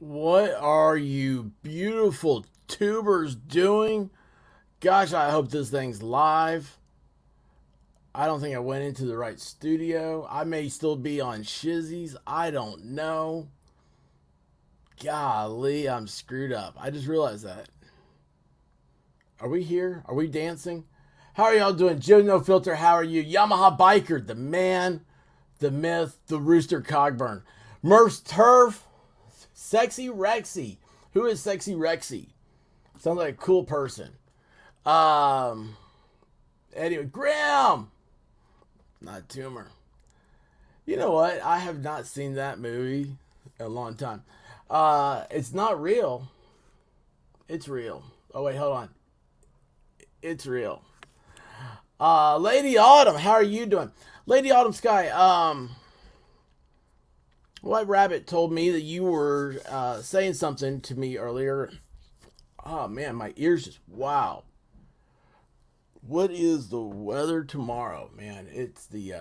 What are you beautiful tubers doing? Gosh, I hope this thing's live. I don't think I went into the right studio. I may still be on Shizzies. I don't know. Golly, I'm screwed up. I just realized that. Are we here? Are we dancing? How are y'all doing? Joe No Filter, how are you? Yamaha Biker, the man, the myth, the Rooster Cogburn. Murph's Turf, Sexy Rexy. Who is Sexy Rexy? Sounds like a cool person. Um. Anyway, Graham, not Tumor. You know what? I have not seen that movie in a long time. It's not real. It's real. Oh wait, hold on. It's real. Lady Autumn, how are you doing? Lady Autumn Sky. White Rabbit told me that you were saying something to me earlier. Oh man, my ears just wow. What is the weather tomorrow, man? It's the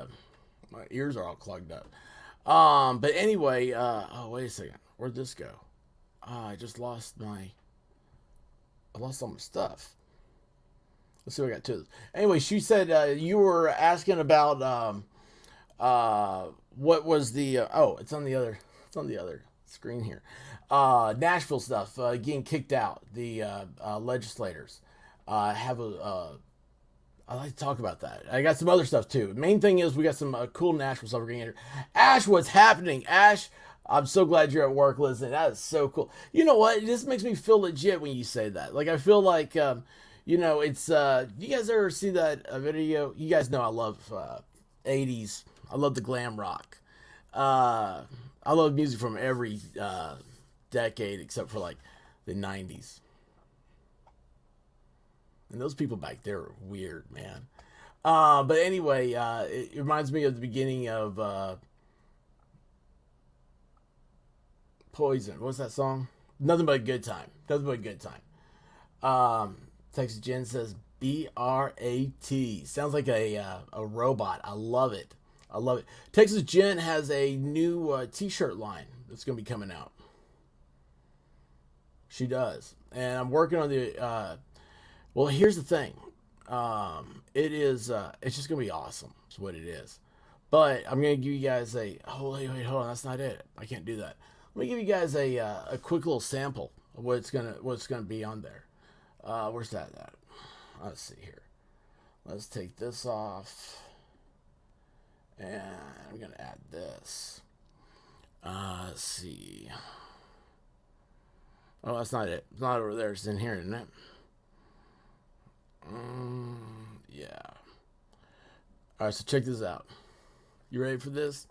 my ears are all clogged up. But anyway, oh wait a second, where'd this go? I just lost I lost all my stuff. Let's see what I got to this. Anyway, she said you were asking about what was the oh, it's on the other screen here. Nashville stuff, getting kicked out. The legislators have a I like to talk about that. I got some other stuff too. Main thing is we got some cool Nashville stuff we're getting here. Ash, what's happening? Ash, I'm so glad you're at work listening. That is so cool. You know what? This makes me feel legit when you say that. Like I feel like, it's. You guys ever see that video? You guys know I love 80s. I love the glam rock. I love music from every decade except for like the 90s. And those people back there are weird, man. But anyway, it reminds me of the beginning of Poison. What's that song? Nothing but a good time. Nothing but a good time. Texas Jen says BRAT. Sounds like a robot. I love it. I love it. Texas Jen has a new T-shirt line that's going to be coming out. She does, and I'm working on the. Well, here's the thing. It is. It's just gonna be awesome. Is what it is. But I'm gonna give you guys a. Oh wait, hold on. That's not it. I can't do that. Let me give you guys a quick little sample of what's gonna be on there. Where's that at? Let's see here. Let's take this off, and I'm gonna add this. Let's see. Oh, that's not it. It's not over there. It's in here, isn't it? Yeah. All right, so check this out. You ready for this?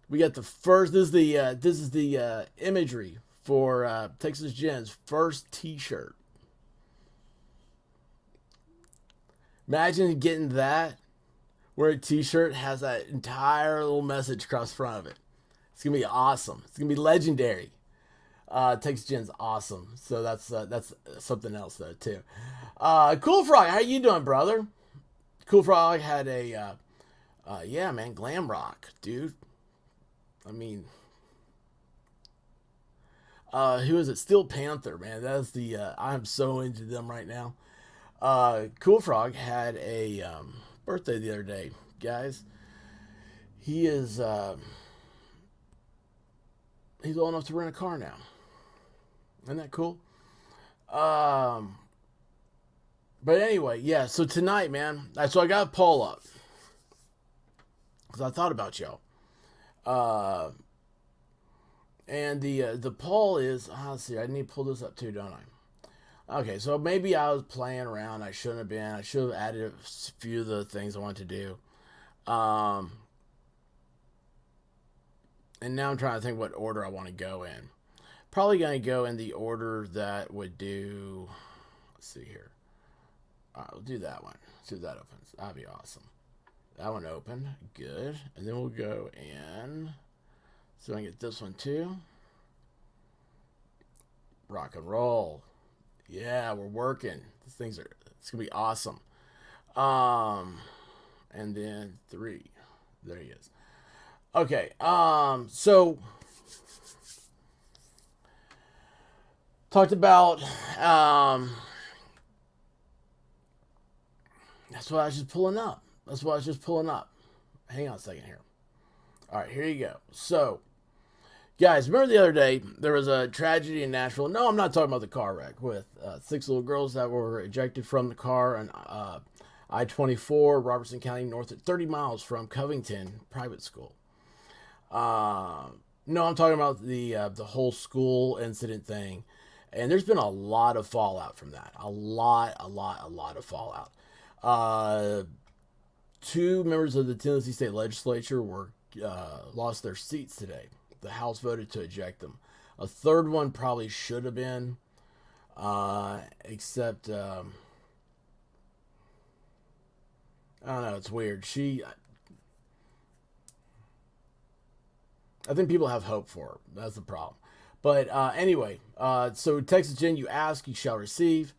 We got the first. This is the imagery for Texas Jen's first T-shirt. Imagine getting that, where a T-shirt has that entire little message across the front of it. It's gonna be awesome. It's gonna be legendary. Texas Jen's awesome. So that's something else though too. Cool Frog, how you doing, brother? Cool Frog had a yeah, man, glam rock, dude. I mean, who is it? Steel Panther, man. That's the I'm so into them right now. Cool Frog had a birthday the other day, guys. He is he's old enough to rent a car now. Isn't that cool? Um, but anyway, yeah. So tonight, man. So I got Paul up because I thought about y'all. Uh, and the poll is. Let's see. I need to pull this up too, don't I? Okay. So maybe I was playing around. I shouldn't have been. I should have added a few of the things I want to do. And now I'm trying to think what order I want to go in. Probably going to go in the order that would do. Let's see here. All right, we'll do that one. See if that opens. That'd be awesome. That one opened. Good. And then we'll go in. So I can get this one too. Rock and roll. Yeah, we're working. These things are. It's gonna be awesome. And then 3. There he is. Okay. So Talked about, that's what I was just pulling up. That's what I was just pulling up. Hang on a second here. All right, here you go. So, guys, remember the other day there was a tragedy in Nashville? No, I'm not talking about the car wreck with 6 little girls that were ejected from the car on I-24, Robertson County, north at 30 miles from Covington Private School. No, I'm talking about the whole school incident thing, and there's been a lot of fallout from that. A lot of fallout. 2 members of the Tennessee State Legislature were lost their seats today. The House voted to eject them. A third one probably should have been, except I don't know. It's weird. I think people have hope for her. That's the problem. But anyway, so Texas Jen, you ask, you shall receive.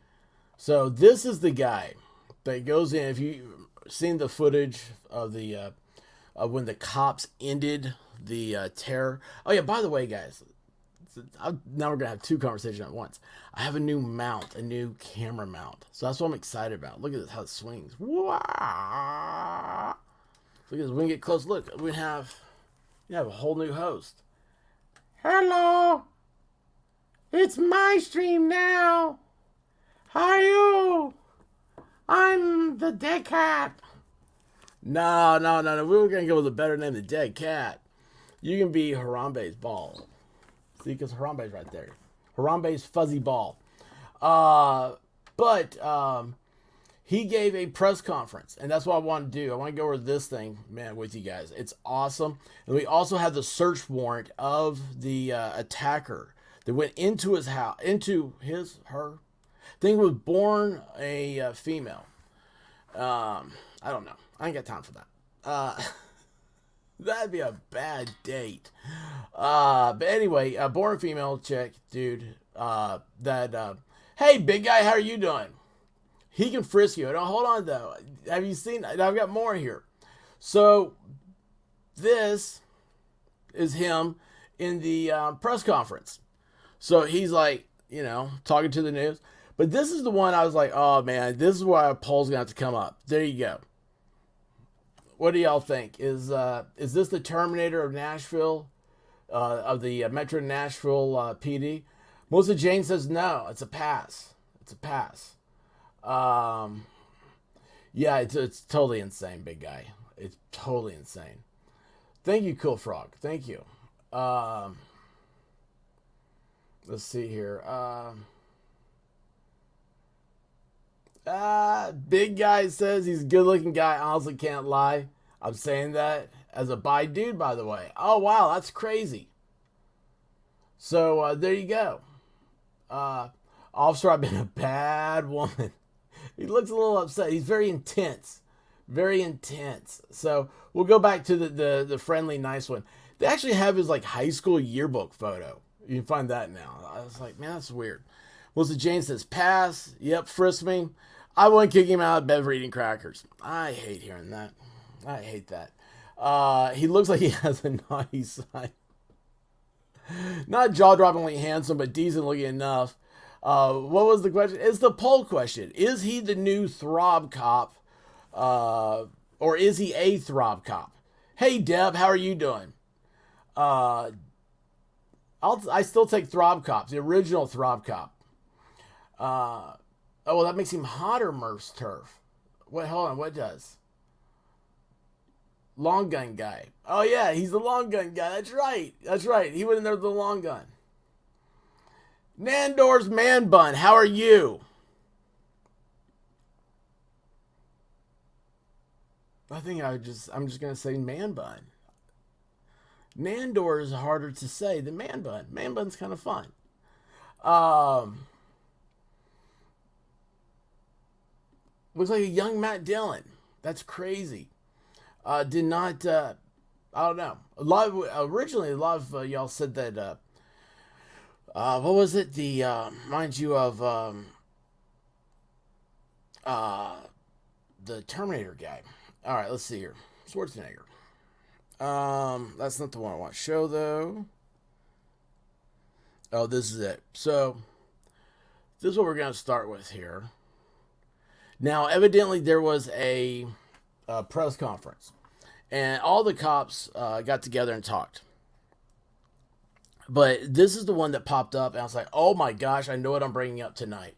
So this is the guy that goes in. If you've seen the footage of the of when the cops ended the terror. Oh yeah, by the way, guys, now we're gonna have 2 conversations at once. I have a new mount, a new camera mount, so that's what I'm excited about. Look at this, how it swings. Wow! Look at this. We can get close. Look, we have a whole new host. Hello, it's my stream now. How are you? I'm the dead cat. No. We were going to go with a better name than Dead Cat. You can be Harambe's ball. See, because Harambe's right there. Harambe's fuzzy ball. But he gave a press conference, and that's what I want to do. I want to go over this thing, man, with you guys. It's awesome. And we also have the search warrant of the attacker that went into his house, her. I think was born a female. I don't know. I ain't got time for that. That'd be a bad date. But anyway, born a female chick, dude. Hey, big guy, how are you doing? He can frisk you. Now, hold on, though. Have you seen? I've got more here. So, this is him in the press conference. So, he's like, talking to the news. But this is the one I was like, oh, man, this is why a poll's going to have to come up. There you go. What do y'all think? Is this the Terminator of Nashville, of the Metro Nashville PD? Melissa Jane says no. It's a pass. It's a pass. Yeah, it's totally insane, big guy. It's totally insane. Thank you, Cool Frog. Thank you. Let's see here. Big guy says he's a good-looking guy. Honestly, can't lie. I'm saying that as a bi dude, by the way. Oh, wow, that's crazy. So, there you go. Officer, I've been a bad woman. He looks a little upset. He's very intense. Very intense. So, we'll go back to the friendly, nice one. They actually have his, high school yearbook photo. You can find that now. I was like, man, that's weird. Melissa Jane says, pass. Yep, frisk me. I wouldn't kick him out of bed for eating crackers. I hate hearing that. I hate that. He looks like he has a naughty side. Not jaw-droppingly handsome, but decent looking enough. What was the question? It's the poll question. Is he the new throb cop? Or is he a throb cop? Hey, Deb, how are you doing? I still take throb cops, the original throb cop. Oh, well, that makes him hotter, Murph's turf. Wait, hold on. What does? Long gun guy. Oh, yeah, he's the long gun guy. That's right. That's right. He went in there with the long gun. Nandor's Man Bun. How are you? I'm just going to say Man Bun. Nandor is harder to say than Man Bun. Man Bun's kind of fun. Looks like a young Matt Dillon. That's crazy. Did not. I don't know. Originally, a lot of y'all said that. What was it? Mind you of the Terminator guy. All right, let's see here. Schwarzenegger. That's not the one I want to show though. Oh, this is it. So, this is what we're going to start with here. Now, evidently, there was a press conference, and all the cops got together and talked. But this is the one that popped up, and I was like, oh my gosh, I know what I'm bringing up tonight.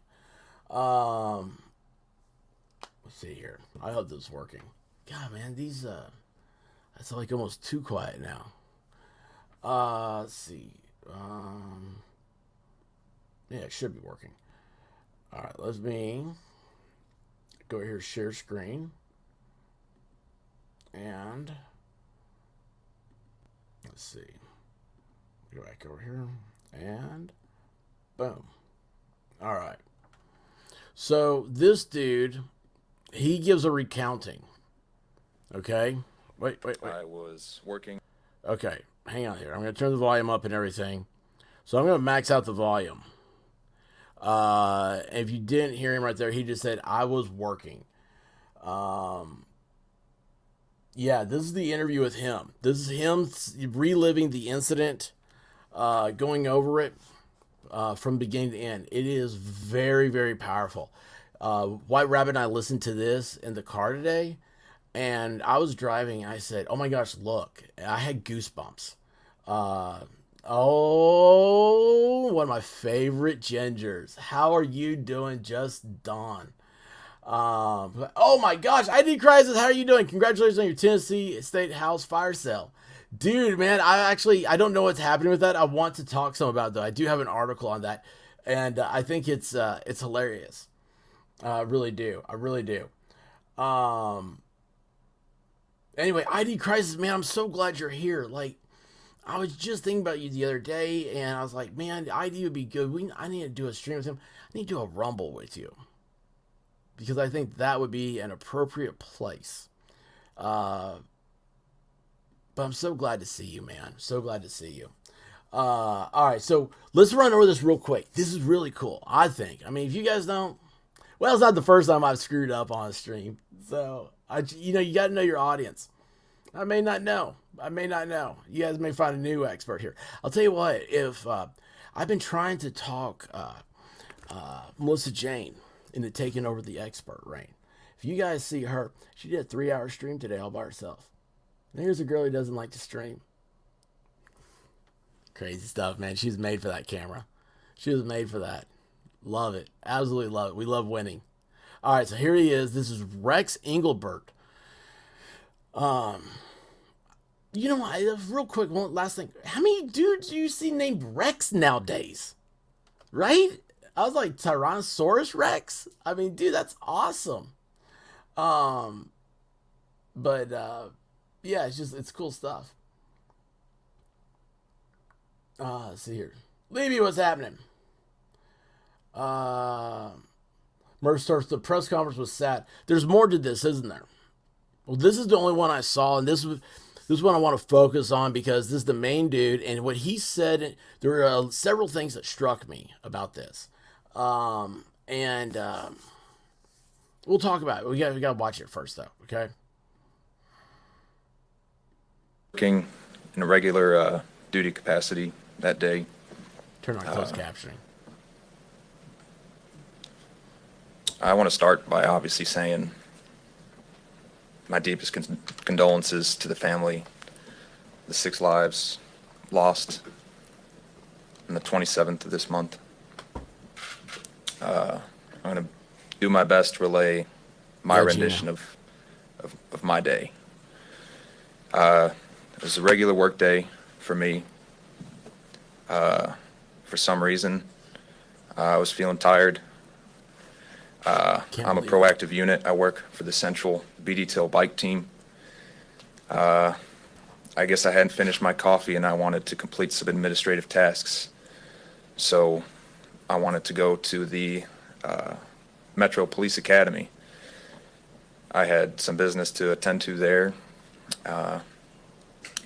Let's see here. I hope this is working. God, man, these, it's like almost too quiet now. Let's see. Yeah, it should be working. All right, let me go here, share screen. And let's see. Go back over here and boom. All right. So this dude, he gives a recounting. Okay. Wait. I was working. Okay. Hang on here. I'm going to turn the volume up and everything. So I'm going to max out the volume. If you didn't hear him right there, he just said, I was working. Yeah, this is the interview with him. This is him reliving the incident, going over it from beginning to end. It is very, very powerful. White Rabbit and I listened to this in the car today, and I was driving, and I said, oh my gosh, look. I had goosebumps. Oh, one of my favorite gingers. How are you doing, Just Dawn? Oh my gosh, ID Crisis, how are you doing? Congratulations on your Tennessee State House fire sale. Dude, man, I don't know what's happening with that. I want to talk some about it, though. I do have an article on that, and I think it's hilarious. I really do. Anyway, ID Crisis, man, I'm so glad you're here. Like, I was just thinking about you the other day, and I was like, man, ID would be good. I need to do a stream with him. I need to do a Rumble with you, because I think that would be an appropriate place. But I'm so glad to see you, man. So glad to see you. All right, so let's run over this real quick. This is really cool, I think. I mean, if you guys don't, well, it's not the first time I've screwed up on a stream. So, you got to know your audience. I may not know. You guys may find a new expert here. I'll tell you what, if I've been trying to talk Melissa Jane into taking over the expert reign. If you guys see her, she did a 3-hour stream today all by herself. And here's a girl who doesn't like to stream. Crazy stuff, man. She's made for that camera. She was made for that. Love it. Absolutely love it. We love winning. All right, so here he is. This is Rex Engelbert. Real quick, one last thing. How many dudes do you see named Rex nowadays? Right? I was like, Tyrannosaurus Rex? I mean, dude, that's awesome. Yeah, it's cool stuff. Let's see here. Levy, what's happening? Merch starts, the press conference was sad. There's more to this, isn't there? Well, this is the only one I saw, and this is one I want to focus on because this is the main dude, and what he said, there were several things that struck me about this. We'll talk about it. We got to watch it first, though, okay? Working in a regular duty capacity that day. Turn on closed captioning. I want to start by obviously saying my deepest condolences to the family, the 6 lives lost on the 27th of this month. I'm going to do my best to relay my rendition of my day. It was a regular work day for me. For some reason, I was feeling tired. I'm a proactive unit. I work for the Central B Detail bike team. I guess I hadn't finished my coffee and I wanted to complete some administrative tasks. So I wanted to go to the Metro Police Academy. I had some business to attend to there.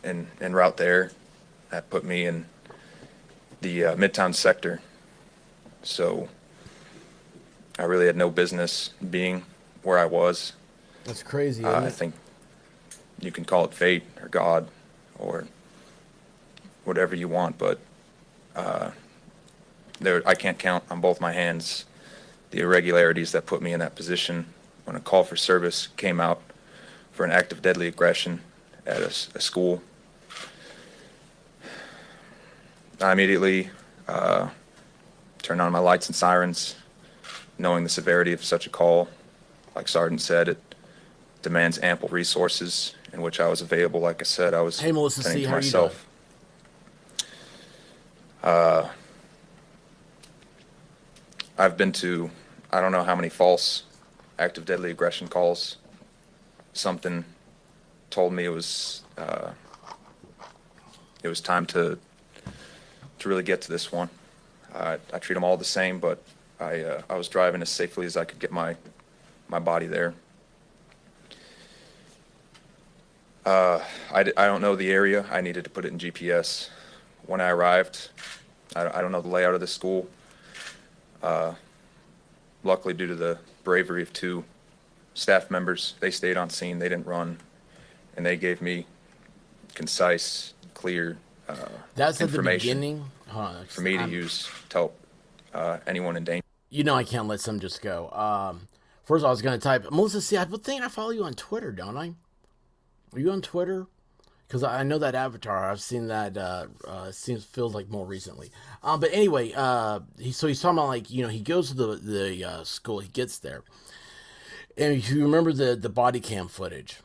En route there, that put me in the Midtown sector. So I really had no business being where I was. That's crazy, isn't it? I think you can call it fate or God or whatever you want, but I can't count on both my hands the irregularities that put me in that position when a call for service came out for an act of deadly aggression at a school. I immediately turned on my lights and sirens, knowing the severity of such a call. Like Sergeant said, it demands ample resources, in which I was available. Like I said, I was Hey, Melissa tending C., to how are you myself. I've been to, I don't know how many false act of deadly aggression calls. Something told me it was time to really get to this one. I treat them all the same, but I was driving as safely as I could get my body there. I don't know the area. I needed to put it in GPS. When I arrived, I don't know the layout of the school. Luckily, due to the bravery of 2 staff members, they stayed on scene, they didn't run, and they gave me concise, clear That's at the information beginning. Hold on, for me to use to help anyone in danger. You know I can't let some just go. First of all, I was going to type, Melissa C., I think I follow you on Twitter, don't I? Are you on Twitter? Because I know that avatar. I've seen that. Feels like more recently. But anyway, he's talking about, like, you know, he goes to the school. He gets there, and if you remember the body cam footage,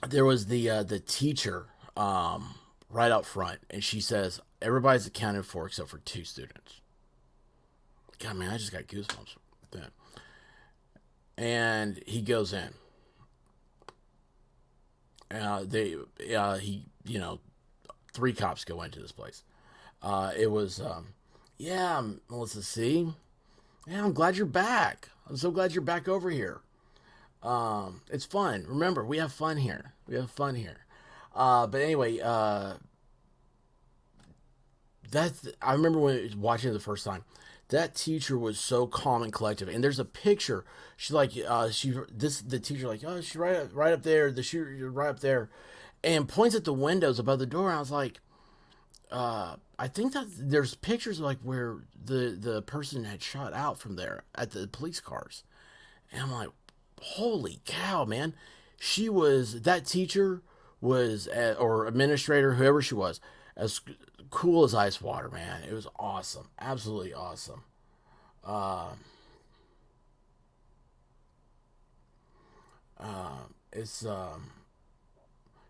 there was the teacher right out front, and she says everybody's accounted for except for 2 students. God, man, I just got goosebumps with that. And he goes in. He, you know, 3 cops go into this place. It was, yeah, Melissa C. Yeah, I'm glad you're back. I'm so glad you're back over here. It's fun. Remember, we have fun here. But anyway, I remember when I was watching it the first time. That teacher was so calm and collective. And there's a picture. She's like, the teacher, like, oh, she's right up there. The shooter right up there, and points at the windows above the door. And I was like, I think that there's pictures like where the person had shot out from there at the police cars. And I'm like, holy cow, man. That teacher was, or administrator, whoever she was, as cool as ice water, man. It was awesome. Absolutely awesome.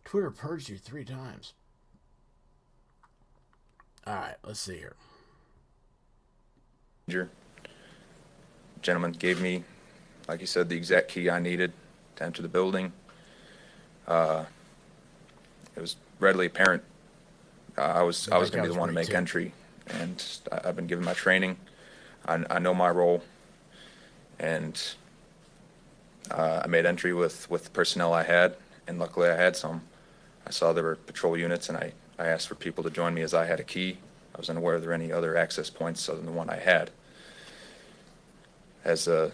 Twitter purged you 3 times. Alright, let's see here. Gentleman gave me, like you said, the exact key I needed to enter the building. It was readily apparent I was going to be the one to make entry, and I've been given my training. I know my role, and I made entry with the personnel I had, and luckily I had some. I saw there were patrol units, and I asked for people to join me as I had a key. I was unaware there were any other access points other than the one I had. As the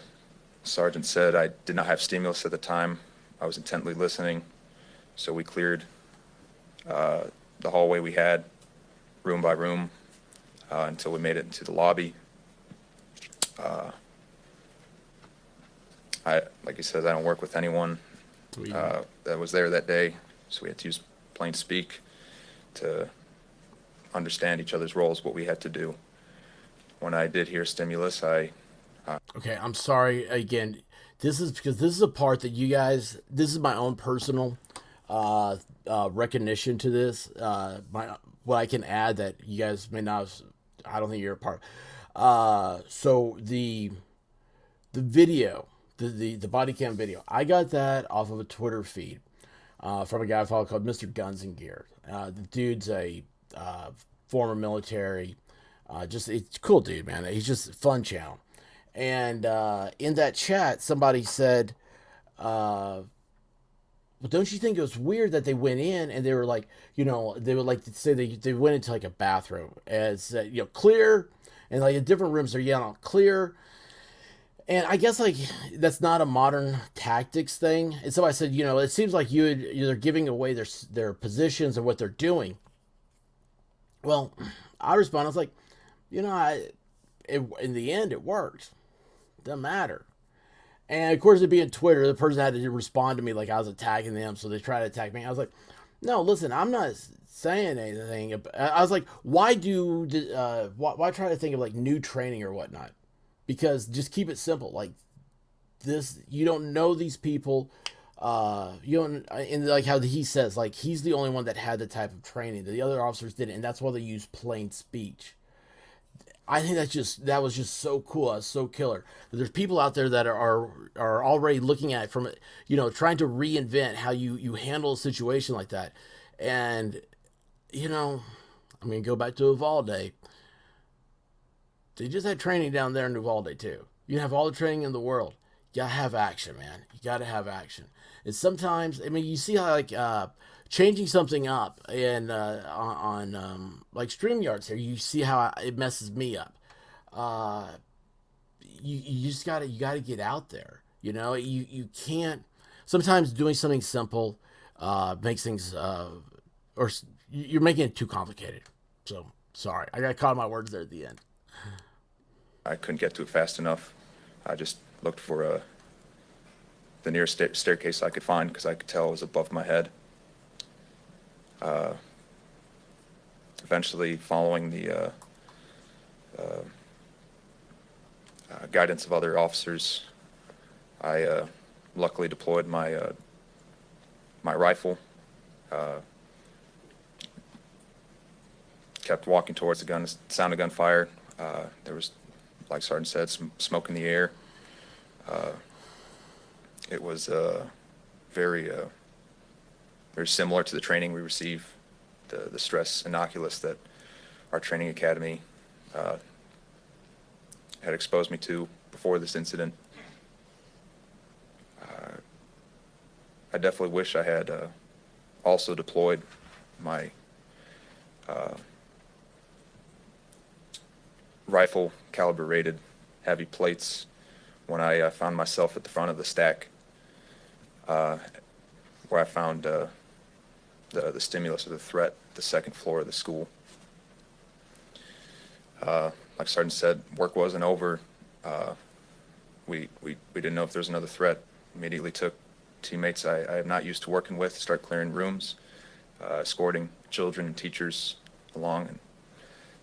sergeant said, I did not have stimulus at the time. I was intently listening, so we cleared the hallway we had, room by room, until we made it into the lobby. Like you said, I don't work with anyone that was there that day, so we had to use plain speak to understand each other's roles, what we had to do. When I did hear stimulus, Okay, I'm sorry again. This is a part that you guys. This is my own personal recognition to this. What I can add that you guys may not have, I don't think you're a part. So the video, the body cam video, I got that off of a Twitter feed from a guy I follow called Mr. Guns and Gear. The dude's a former military, just it's cool dude, man. He's just a fun channel. And in that chat, somebody said, well, don't you think it was weird that they went in and they were like, you know, they would like to say they went into like a bathroom as, you know, clear, and like in different rooms they're yelling out clear. And I guess like that's not a modern tactics thing. And so I said, you know, it seems like you're giving away their positions and what they're doing. Well, I responded, I was like, you know, in the end it worked. Doesn't matter. And of course, it being Twitter, the person had to respond to me like I was attacking them, so they tried to attack me. I was like, no, listen, I'm not saying anything. I was like, why try to think of like new training or whatnot? Because just keep it simple. Like this, you don't know these people. You don't, and like how he says, like he's the only one that had the type of training. The other officers didn't, and that's why they use plain speech. I think that was just so cool. That's so killer. There's people out there that are already looking at it from, trying to reinvent how you handle a situation like that. And I mean, go back to Uvalde. They just had training down there in Uvalde too. You have all the training in the world. You gotta have action, man. You gotta have action. And sometimes, I mean, you see how like changing something up and on like StreamYards here, you see how it messes me up. Uh, you just gotta get out there. You can't. Sometimes doing something simple makes things or you're making it too complicated. So sorry, I got caught in my words there at the end. I couldn't get to it fast enough. I just looked for the nearest staircase I could find because I could tell it was above my head. Eventually, following the guidance of other officers, I luckily deployed my rifle. Kept walking towards the gun, sound of gunfire. There was, like Sergeant said, some smoke in the air. It was very similar to the training we receive, the stress inoculus that our training academy had exposed me to before this incident. I definitely wish I had also deployed my rifle caliber rated heavy plates when I found myself at the front of the stack where I found the stimulus of the threat, the second floor of the school. Like Sergeant said, work wasn't over. We didn't know if there was another threat. Immediately took teammates I am not used to working with, start clearing rooms, escorting children and teachers along. And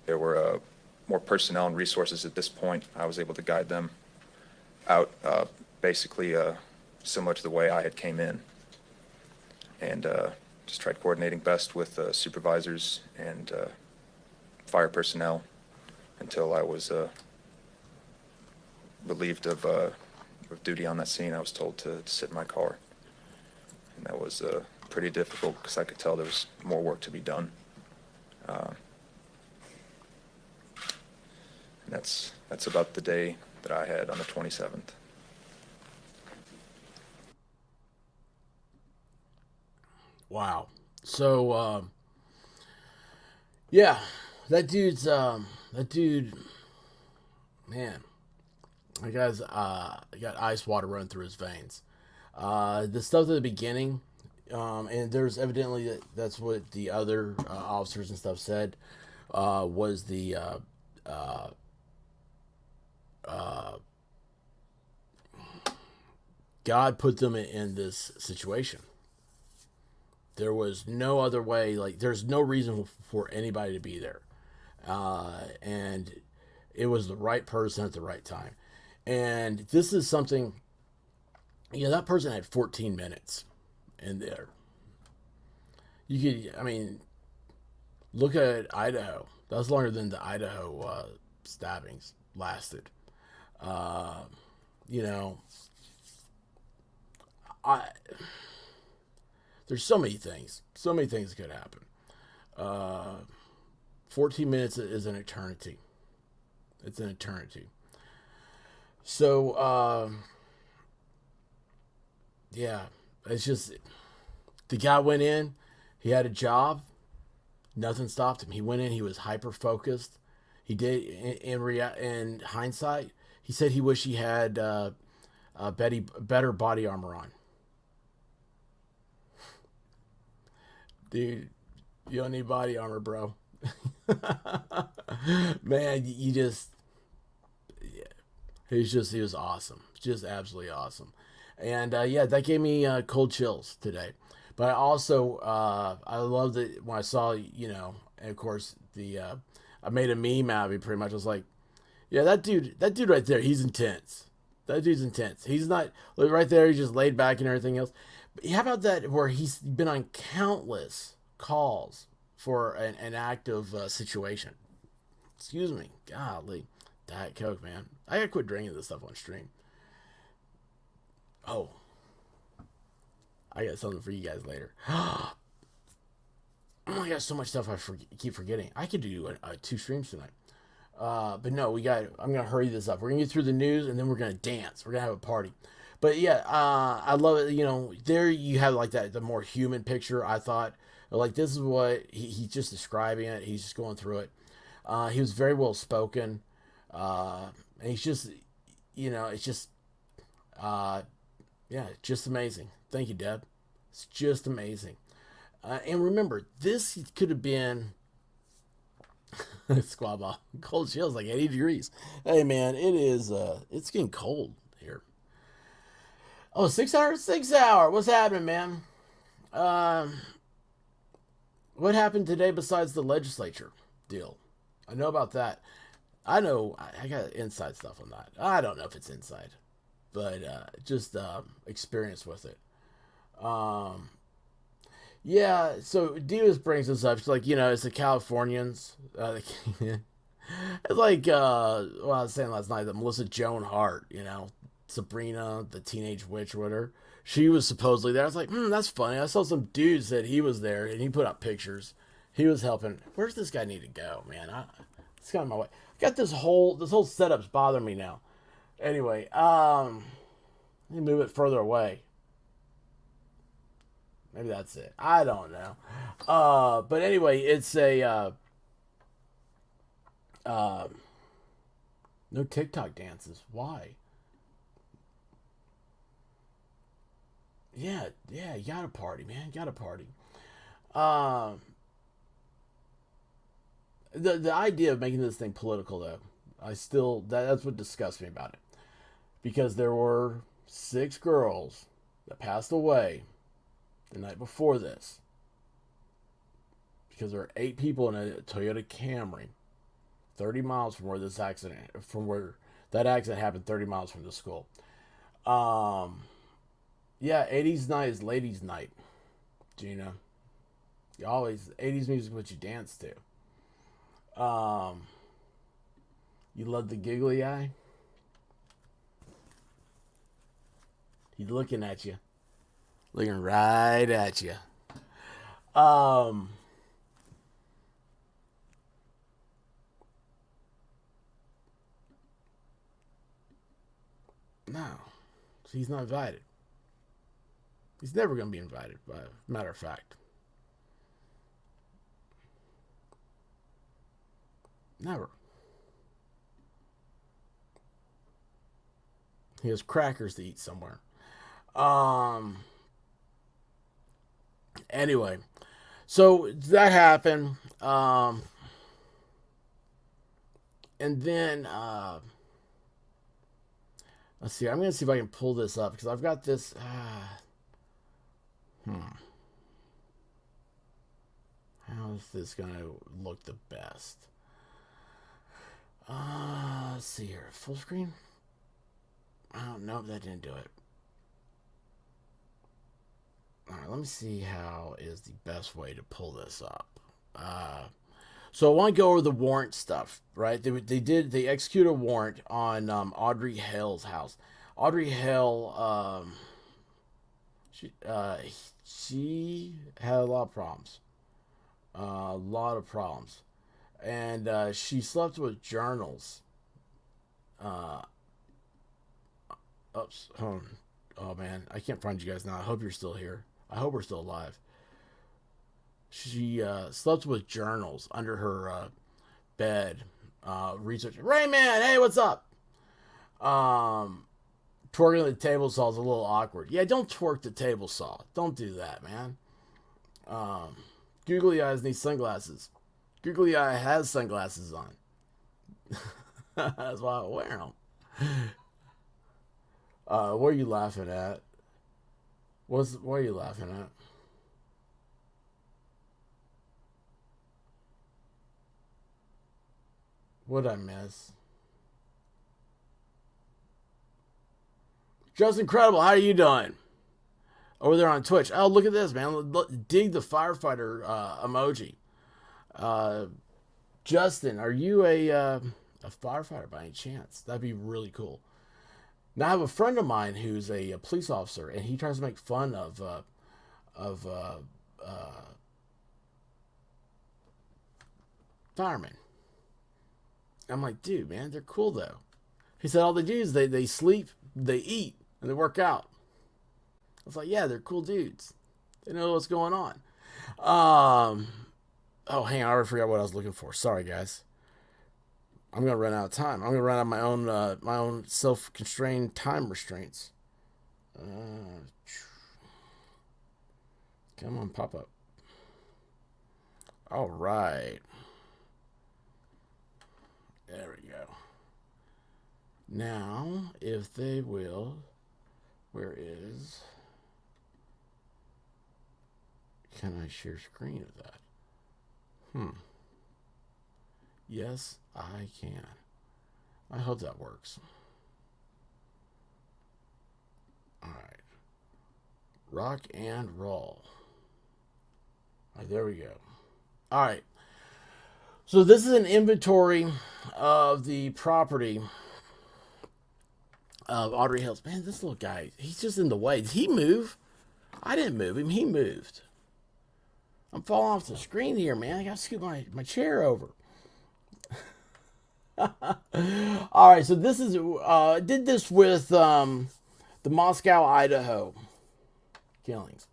there were more personnel and resources at this point. I was able to guide them out, basically similar to the way I had came in. And just tried coordinating best with supervisors and fire personnel until I was relieved of duty on that scene. I was told to sit in my car. And that was pretty difficult because I could tell there was more work to be done. And that's about the day that I had on the 27th. Wow. So yeah, that dude, man, that guy's got ice water running through his veins. The stuff at the beginning, and there's evidently that's what the other officers and stuff said, was the God put them in this situation. There was no other way. Like, there's no reason for anybody to be there, and it was the right person at the right time. And this is something, that person had 14 minutes in there. You could, I mean, look at Idaho. That was longer than the Idaho stabbings lasted. You know, there's so many things could happen. 14 minutes is an eternity. It's an eternity. So, yeah, it's just, the guy went in, he had a job, nothing stopped him. He went in, he was hyper focused. He did, in hindsight, he said he wished he had better body armor on. Dude, you don't need body armor, bro. Man, you just, yeah. He was awesome, just absolutely awesome. And yeah, that gave me cold chills today. But I also I loved it when I saw, and of course I made a meme out of it. Pretty much, I was like, yeah, that dude right there, he's intense. That dude's intense. He's not like, right there. He's just laid back and everything else. But how about that? Where he's been on countless calls for an active situation. Excuse me, golly, Diet Coke, man. I gotta quit drinking this stuff on stream. Oh, I got something for you guys later. Oh my god, so much stuff keep forgetting. I could do two streams tonight. But no, I'm gonna hurry this up. We're gonna get through the news and then we're gonna dance. We're gonna have a party. But yeah, I love it. There you have like that the more human picture. I thought like this is what he's just describing it. He's just going through it. He was very well spoken. And he's just, it's just, yeah, just amazing. Thank you, Deb. It's just amazing. And remember, this could have been squad ball. Cold chills like 80 degrees. Hey man, it's getting cold here. Oh, 6 hours? 6 hour. What's happening, man? What happened today besides the legislature deal? I know about that. I know I got inside stuff on that. I don't know if it's inside, but just experience with it. Yeah, so Divas brings this up. She's like, it's the Californians. It's like, well, I was saying last night that Melissa Joan Hart, Sabrina, the teenage witch, or whatever, she was supposedly there. I was like, that's funny. I saw some dude said he was there, and he put up pictures. He was helping. Where's this guy need to go, man? It's kind of my way. Got this whole setup's bothering me now. Anyway, let me move it further away. Maybe that's it. I don't know. But anyway, it's a no TikTok dances. Why? Yeah, you gotta party, man. You gotta party. The idea of making this thing political, though, that's what disgusts me about it, because there were 6 girls that passed away the night before this because there were 8 people in a Toyota Camry 30 miles from where that accident happened, 30 miles from the school. Yeah, 80s night is ladies' night, Gina. You always 80s music, what you dance to. You love the giggly eye? He's looking at you. Looking right at you. No. He's not invited. He's never going to be invited, by a matter of fact. Never. He has crackers to eat somewhere. Anyway, so that happened. And then let's see. I'm gonna see if I can pull this up because I've got this. How is this gonna look the best? Let's see here. Full screen? I don't know if that didn't do it. Alright, let me see how is the best way to pull this up. So I want to go over the warrant stuff, right? They executed a warrant on Audrey Hale's house. Audrey Hale, she had a lot of problems. And she slept with journals. Oops. Oh man, I can't find you guys now. I hope you're still here. I hope we're still alive. She slept with journals under her bed. Research. Rayman, hey, what's up? Twerking the table saw is a little awkward. Yeah, don't twerk the table saw. Don't do that, man. Googly eyes need sunglasses. Googly eye has sunglasses on. That's why I wear them. What are you laughing at? What are you laughing at? What'd I miss? Just incredible. How are you doing? Over there on Twitch. Oh, look at this, man. Dig the firefighter emoji. Justin, are you a firefighter by any chance? That'd be really cool. Now, I have a friend of mine who's a police officer, and he tries to make fun of firemen. I'm like, dude, man, they're cool though. He said all they do is they sleep, they eat, and they work out. I was like, yeah, they're cool dudes. They know what's going on. Oh, hang on, I already forgot what I was looking for. Sorry, guys. I'm gonna run out of time. I'm gonna run out of my own self-constrained time restraints. Come on, pop up. All right. There we go. Now, if they will, where is? Can I share screen of that? Yes, I can. I hope that works. All right. Rock and roll. All right, there we go. All right. So this is an inventory of the property of Audrey Hills. Man, this little guy, he's just in the way. Did he move? I didn't move him. He moved. I'm falling off the screen here, man. I got to scoot my chair over. All right, so this is did this with the Moscow, Idaho killings.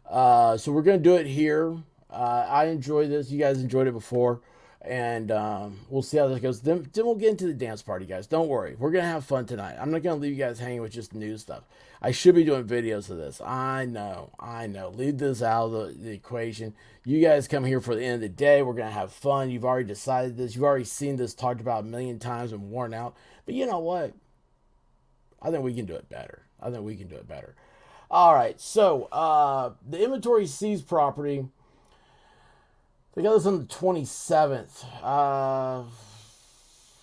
So we're gonna do it here. I enjoy this. You guys enjoyed it before, and we'll see how this goes. Then we'll get into the dance party, guys. Don't worry, we're gonna have fun tonight. I'm not gonna leave you guys hanging with just news stuff. I should be doing videos of this. I know. Leave this out of the equation. You guys come here for the end of the day. We're going to have fun. You've already decided this. You've already seen this talked about a million times and worn out. But you know what? I think we can do it better. All right. So the inventory seized property. They got this on the 27th.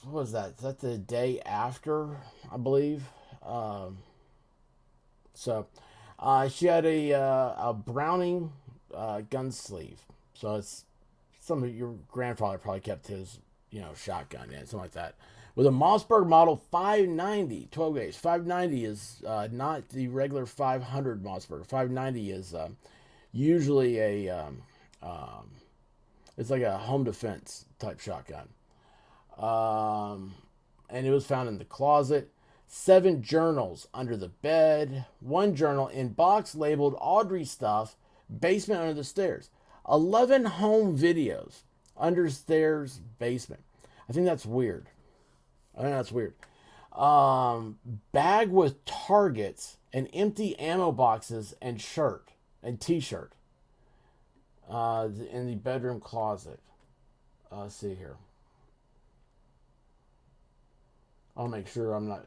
What was that? Is that the day after, I believe? So she had a Browning gun sleeve. So it's some of your grandfather probably kept his, shotgun in, something like that. With a Mossberg model 590, 12 gauge. 590 is not the regular 500 Mossberg. 590 is usually it's like a home defense type shotgun. And it was found in the closet. 7 journals under the bed, 1 journal in box labeled Audrey stuff, basement under the stairs. 11 home videos under stairs, basement. I think that's weird. Bag with targets and empty ammo boxes and shirt and t-shirt in the bedroom closet. Let's see here. I'll make sure I'm not...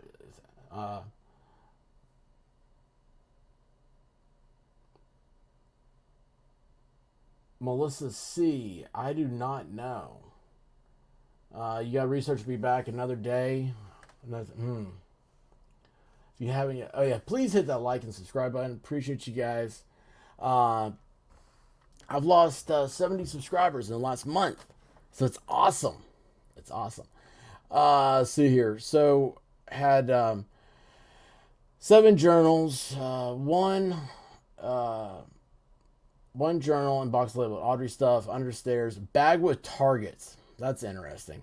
Melissa C. I do not know. You got research to be back another day. If you haven't yet, please hit that like and subscribe button. Appreciate you guys. I've lost 70 subscribers in the last month, so it's awesome. See here. So had 7 journals, one journal and box labeled Audrey stuff, understairs, bag with targets. That's interesting.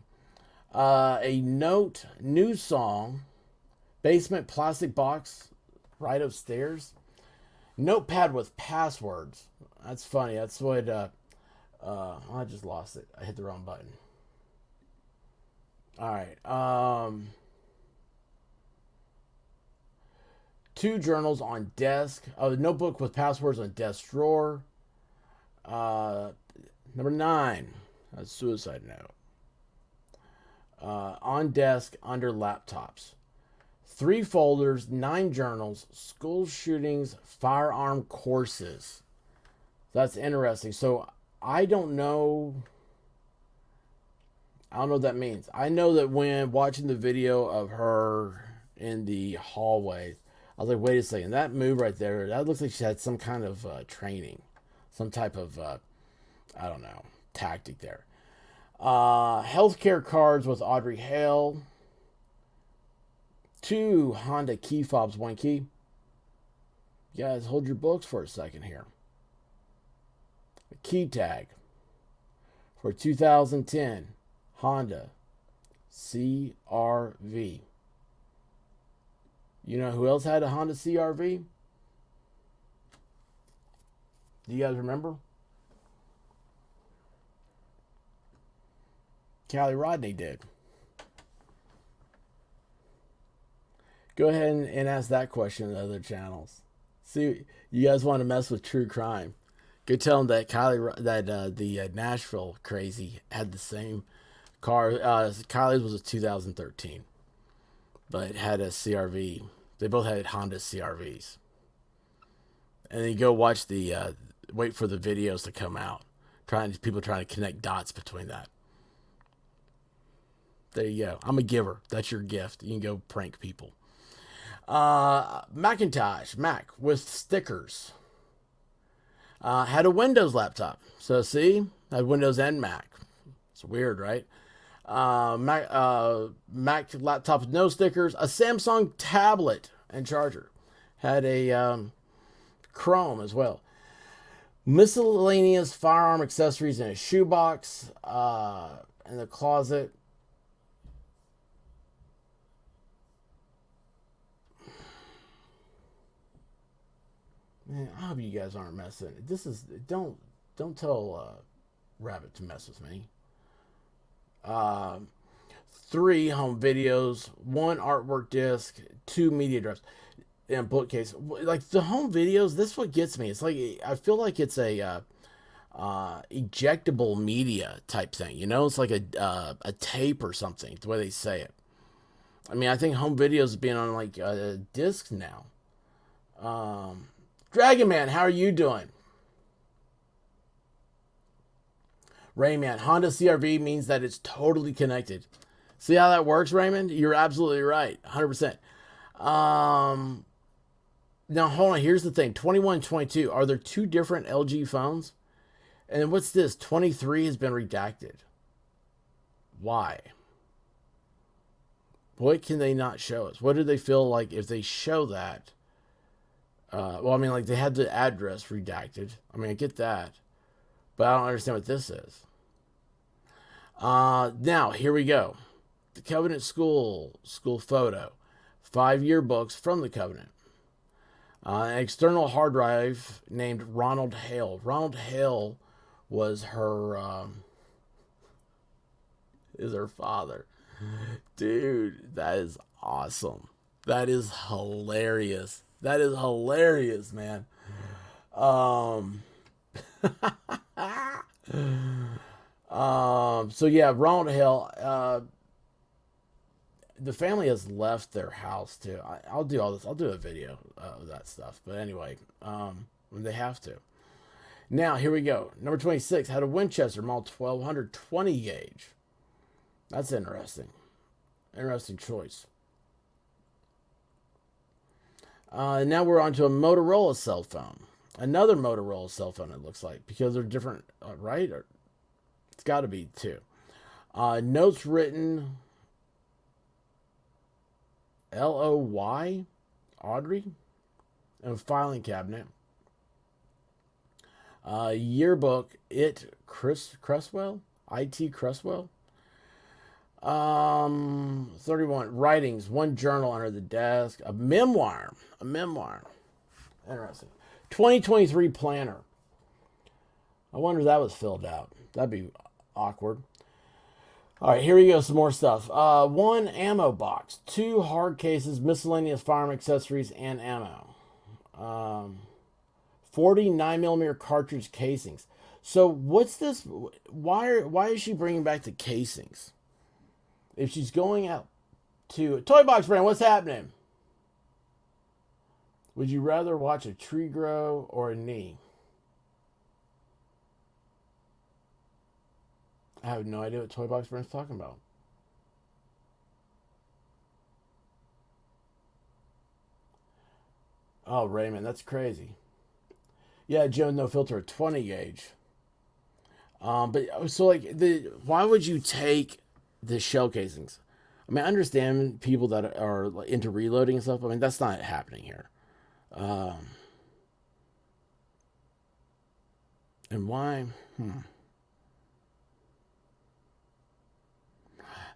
A note, new song, basement plastic box right upstairs. Notepad with passwords. That's funny. That's what, I just lost it. I hit the wrong button. All right. 2 journals on desk. A notebook with passwords on desk drawer. Number 9. A suicide note. On desk under laptops. 3 folders, 9 journals, school shootings, firearm courses. That's interesting. So I don't know what that means. I know that when watching the video of her in the hallway, I was like, wait a second, that move right there, that looks like she had some kind of training, some type of, I don't know, tactic there. Healthcare cards with Audrey Hale. 2 Honda key fobs, 1 key. You guys, hold your books for a second here. A key tag for 2010 Honda CRV. You know who else had a Honda CRV? Do you guys remember? Callie Rodney did. Go ahead and ask that question in other channels. See, you guys want to mess with true crime. Go tell them that the Nashville crazy had the same car. Kylie's was a 2013, but it had a CRV. They both had Honda CRVs. And then you go watch wait for the videos to come out. People trying to connect dots between that. There you go. I'm a giver. That's your gift. You can go prank people. Macintosh, Mac with stickers. Had a Windows laptop. So see, had Windows and Mac. It's weird, right? Mac laptop with no stickers. A Samsung tablet and charger. Had a Chrome as well. Miscellaneous firearm accessories in a shoebox. In the closet. Man, I hope you guys aren't messing. Don't tell Rabbit to mess with me. 3 home videos, 1 artwork disc, 2 media drives, and bookcase. Like the home videos, this is what gets me. It's like I feel like it's a ejectable media type thing. You know, it's like a tape or something. The way they say it. I mean, I think home videos is being on like discs now. Dragon Man, how are you doing? Rayman, Honda CRV means that it's totally connected. See how that works, Raymond? You're absolutely right. 100%. Now, hold on. Here's the thing. 21, 22. Are there 2 different LG phones? And what's this? 23 has been redacted. Why? What can they not show us? What do they feel like if they show that? Well, I mean, like they had the address redacted. I mean, I get that. But I don't understand what this is. Now, here we go. The Covenant school photo. 5 yearbooks from the Covenant. An external hard drive named Ronald Hale. Ronald Hale was is her father. Dude, that is awesome. That is hilarious. That is hilarious, man. So yeah, Ronald Hale. The family has left their house too. I'll do all this. I'll do a video of that stuff. But anyway, they have to. Now here we go. Number 26 had a Winchester Model 1200 20 gauge. That's interesting. Interesting choice. Now we're on to a Motorola cell phone. Another Motorola cell phone, it looks like, because they're different, right? It's got to be 2. Notes written LOY, Audrey, and a filing cabinet. Yearbook, Cresswell, IT Cresswell. 31 writings, 1 journal under the desk, a memoir. Interesting. 2023 planner. I wonder if that was filled out. That'd be awkward. All right, here we go. Some more stuff. 1 ammo box, 2 hard cases, miscellaneous firearm accessories, and ammo. 40 9mm cartridge casings. So what's this? Why is she bringing back the casings? If she's going out to Toy Box Brand, what's happening? Would you rather watch a tree grow or a knee? I have no idea what Toy Box Brent's talking about. Oh, Raymond, that's crazy. Yeah, Joe, no filter, 20 gauge. But so like why would you take the shell casings? I mean, I understand people that are like, into reloading and stuff. I mean, that's not happening here. And why?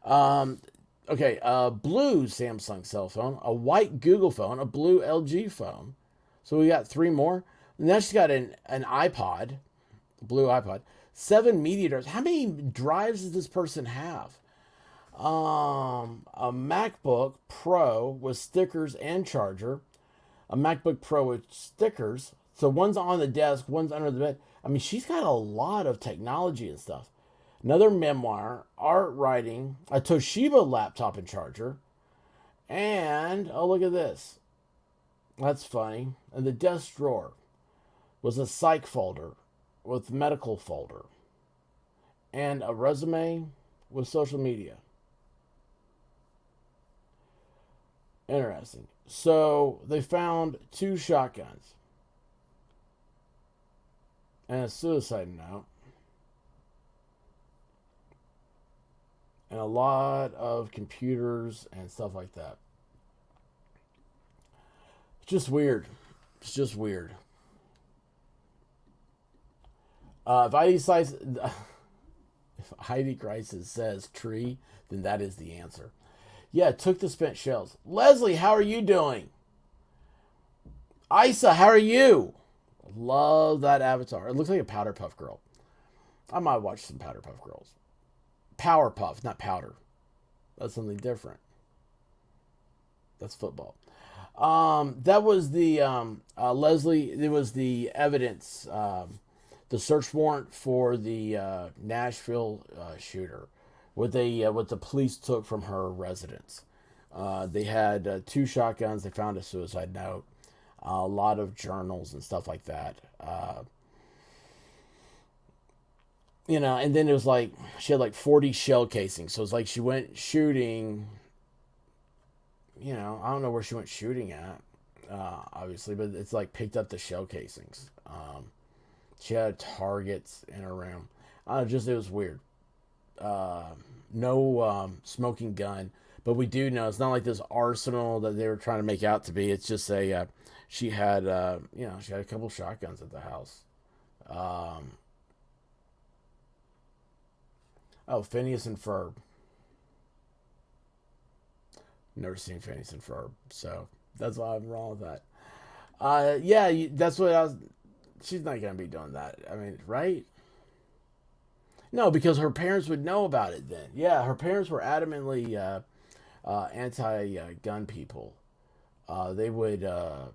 Okay, blue Samsung cell phone, a white Google phone, a blue LG phone. So we got three more. And now she's got an iPod, a blue iPod, 7 media drives. How many drives does this person have? A MacBook Pro with stickers and charger, a MacBook Pro with stickers. So one's on the desk, one's under the bed. I mean, she's got a lot of technology and stuff. Another memoir, art writing, a Toshiba laptop and charger, and oh, look at this. That's funny. And the desk drawer was a psych folder with medical folder and a resume with social media. Interesting. So they found 2 shotguns and a suicide note and a lot of computers and stuff like that. It's just weird. It's just weird. If ID Crisis says tree, then that is the answer. Yeah, took the spent shells. Leslie, how are you doing? Isa, how are you? Love that avatar. It looks like a Powder Puff Girl. I might watch some Powder Puff Girls. Power Puff, not powder. That's something different. That's football. That was the Leslie. It was the evidence, the search warrant for the Nashville shooter. What the police took from her residence. They had 2 shotguns. They found a suicide note, a lot of journals and stuff like that. And then it was like she had like 40 shell casings. So it's like she went shooting. I don't know where she went shooting at, obviously, but it's like picked up the shell casings. She had targets in her room. It was weird. No smoking gun, but we do know it's not like this arsenal that they were trying to make out to be. It's just she had a couple shotguns at the house. Phineas and Ferb. Never seen Phineas and Ferb, so that's why I'm wrong with that. That's what I was. She's not gonna be doing that. I mean, right? No, because her parents would know about it then. Yeah, her parents were adamantly anti-gun people. They would. Matter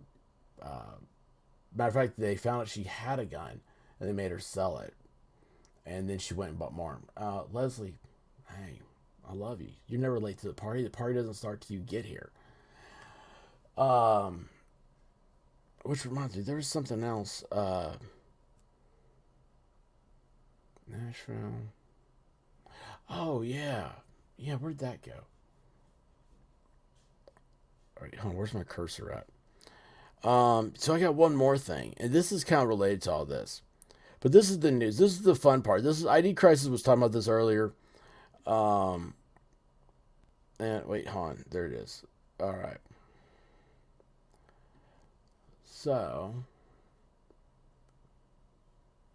of fact, they found out she had a gun, and they made her sell it, and then she went and bought more. Leslie, hey, I love you. You're never late to the party. The party doesn't start till you get here. Which reminds me, there was something else. Nashville. Oh, yeah. Yeah, where'd that go? All right, hold on, where's my cursor at? So I got one more thing, and this is kind of related to all this. But this is the news. This is the fun part. This is ID Crisis was talking about this earlier. And wait, hold on. There it is. All right. So,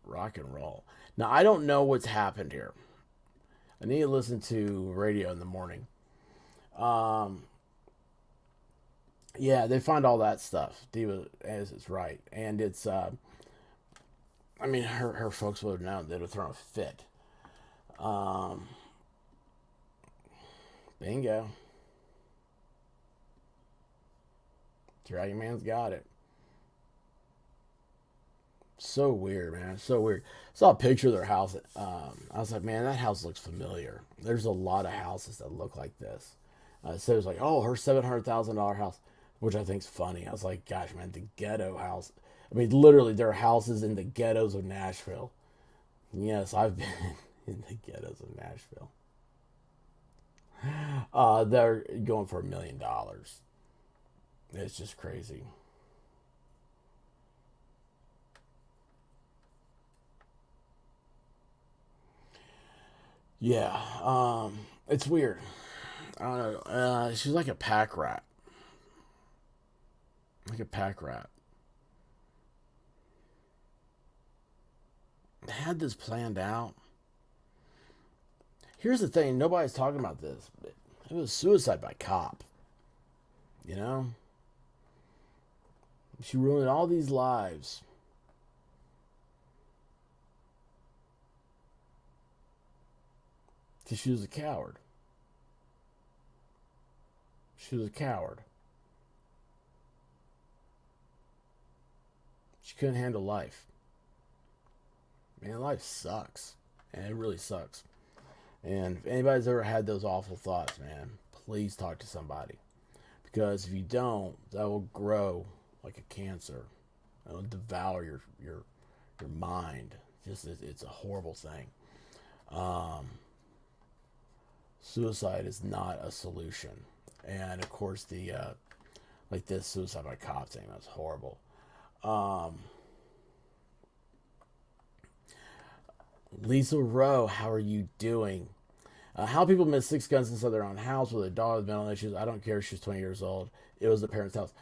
rock and roll. Now, I don't know what's happened here. I need to listen to radio in the morning. Yeah, they find all that stuff. Diva is right. And it's, her folks would have known. They'd have thrown a fit. Bingo. Dragon Man's got it. So weird, man. So weird. Saw a picture of their house. I was like, man, that house looks familiar. There's a lot of houses that look like this. So it was like, oh, her $700,000 house. which I think's funny. I was like, gosh, man, the ghetto house. I mean, literally, there are houses in the ghettos of Nashville. Yes, I've been in the ghettos of Nashville. They're going for $1 million. It's just crazy. Yeah, it's weird. I don't know. She's like a pack rat. Like a pack rat. They had this planned out. Here's the thing, nobody's talking about this. It was suicide by cop. You know? She ruined all these lives. Because she was a coward. She was a coward. She couldn't handle life. Man, life sucks. And it really sucks. And if anybody's ever had those awful thoughts, man, please talk to somebody. Because if you don't, that will grow like a cancer. It will devour your mind. It's a horrible thing. Suicide is not a solution. And of course the like this suicide by cop thing, that's horrible. Lisa Rowe, how are you doing? How people miss 6 guns inside their own house with a dog with mental issues. I don't care if she's 20 years old. It was the parents' house.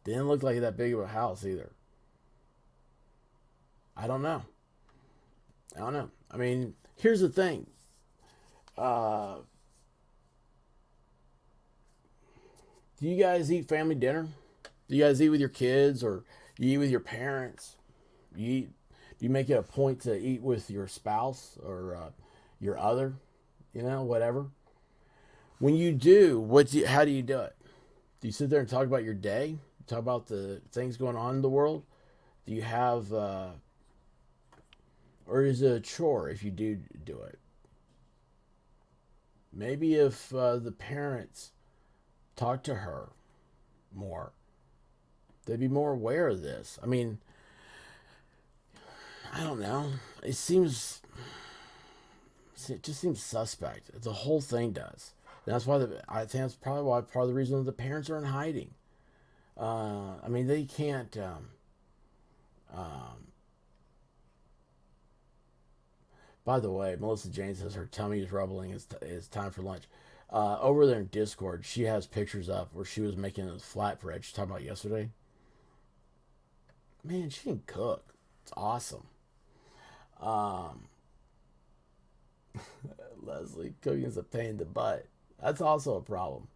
Didn't look like that big of a house either. I don't know. I mean, here's the thing. Do you guys eat family dinner? Do you guys eat with your kids, or you eat with your parents? Do you make it a point to eat with your spouse or your other, whatever? When you do, how do you do it? Do you sit there and talk about your day? Talk about the things going on in the world? Do you have, or is it a chore if you do it? Maybe if the parents talk to her more, they'd be more aware of this. I mean, I don't know. It just seems suspect. The whole thing does. And that's why I think that's probably why part of the reason the parents are in hiding. I mean, they can't. By the way, Melissa Jane says her tummy is rumbling. It's time for lunch. Over there in Discord, she has pictures up where she was making a flatbread. She's talking about yesterday. Man, she can cook. It's awesome. Leslie, cooking is a pain in the butt. That's also a problem.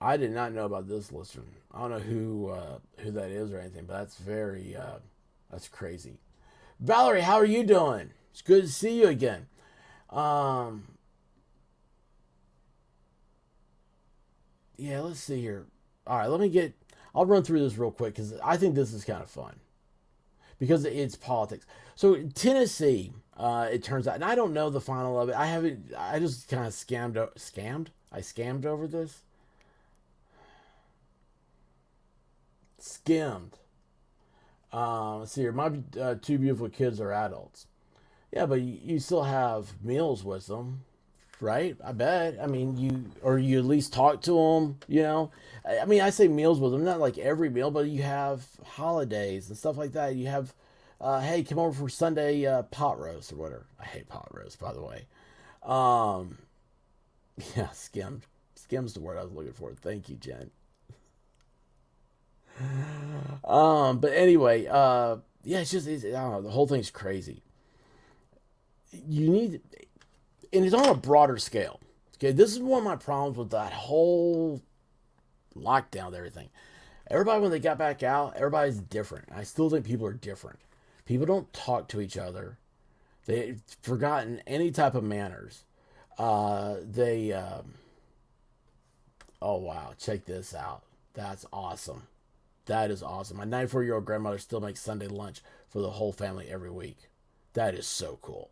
I did not know about this listener. I don't know who that is or anything, but that's that's crazy. Valerie, how are you doing? It's good to see you again. Yeah, let's see here. All right, I'll run through this real quick because I think this is kind of fun because it's politics. So Tennessee, it turns out, and I don't know the final of it. I just kind of I scammed over this. Skimmed. Let's see here. My 2 beautiful kids are adults. Yeah, but you still have meals with them, right? I bet. I mean, you at least talk to them. I mean, I say meals with them, not like every meal, but you have holidays and stuff like that. You have, hey, come over for Sunday pot roast or whatever. I hate pot roast, by the way. Yeah, skimmed. Skim's the word I was looking for. Thank you, Jen. But anyway, yeah, I don't know, the whole thing's crazy. And it's on a broader scale. Okay, this is one of my problems with that whole lockdown and everything. Everybody, when they got back out, everybody's different. I still think people are different. People don't talk to each other. They've forgotten any type of manners. They, oh wow, check this out. That's awesome. That is awesome. My 94-year-old grandmother still makes Sunday lunch for the whole family every week. That is so cool.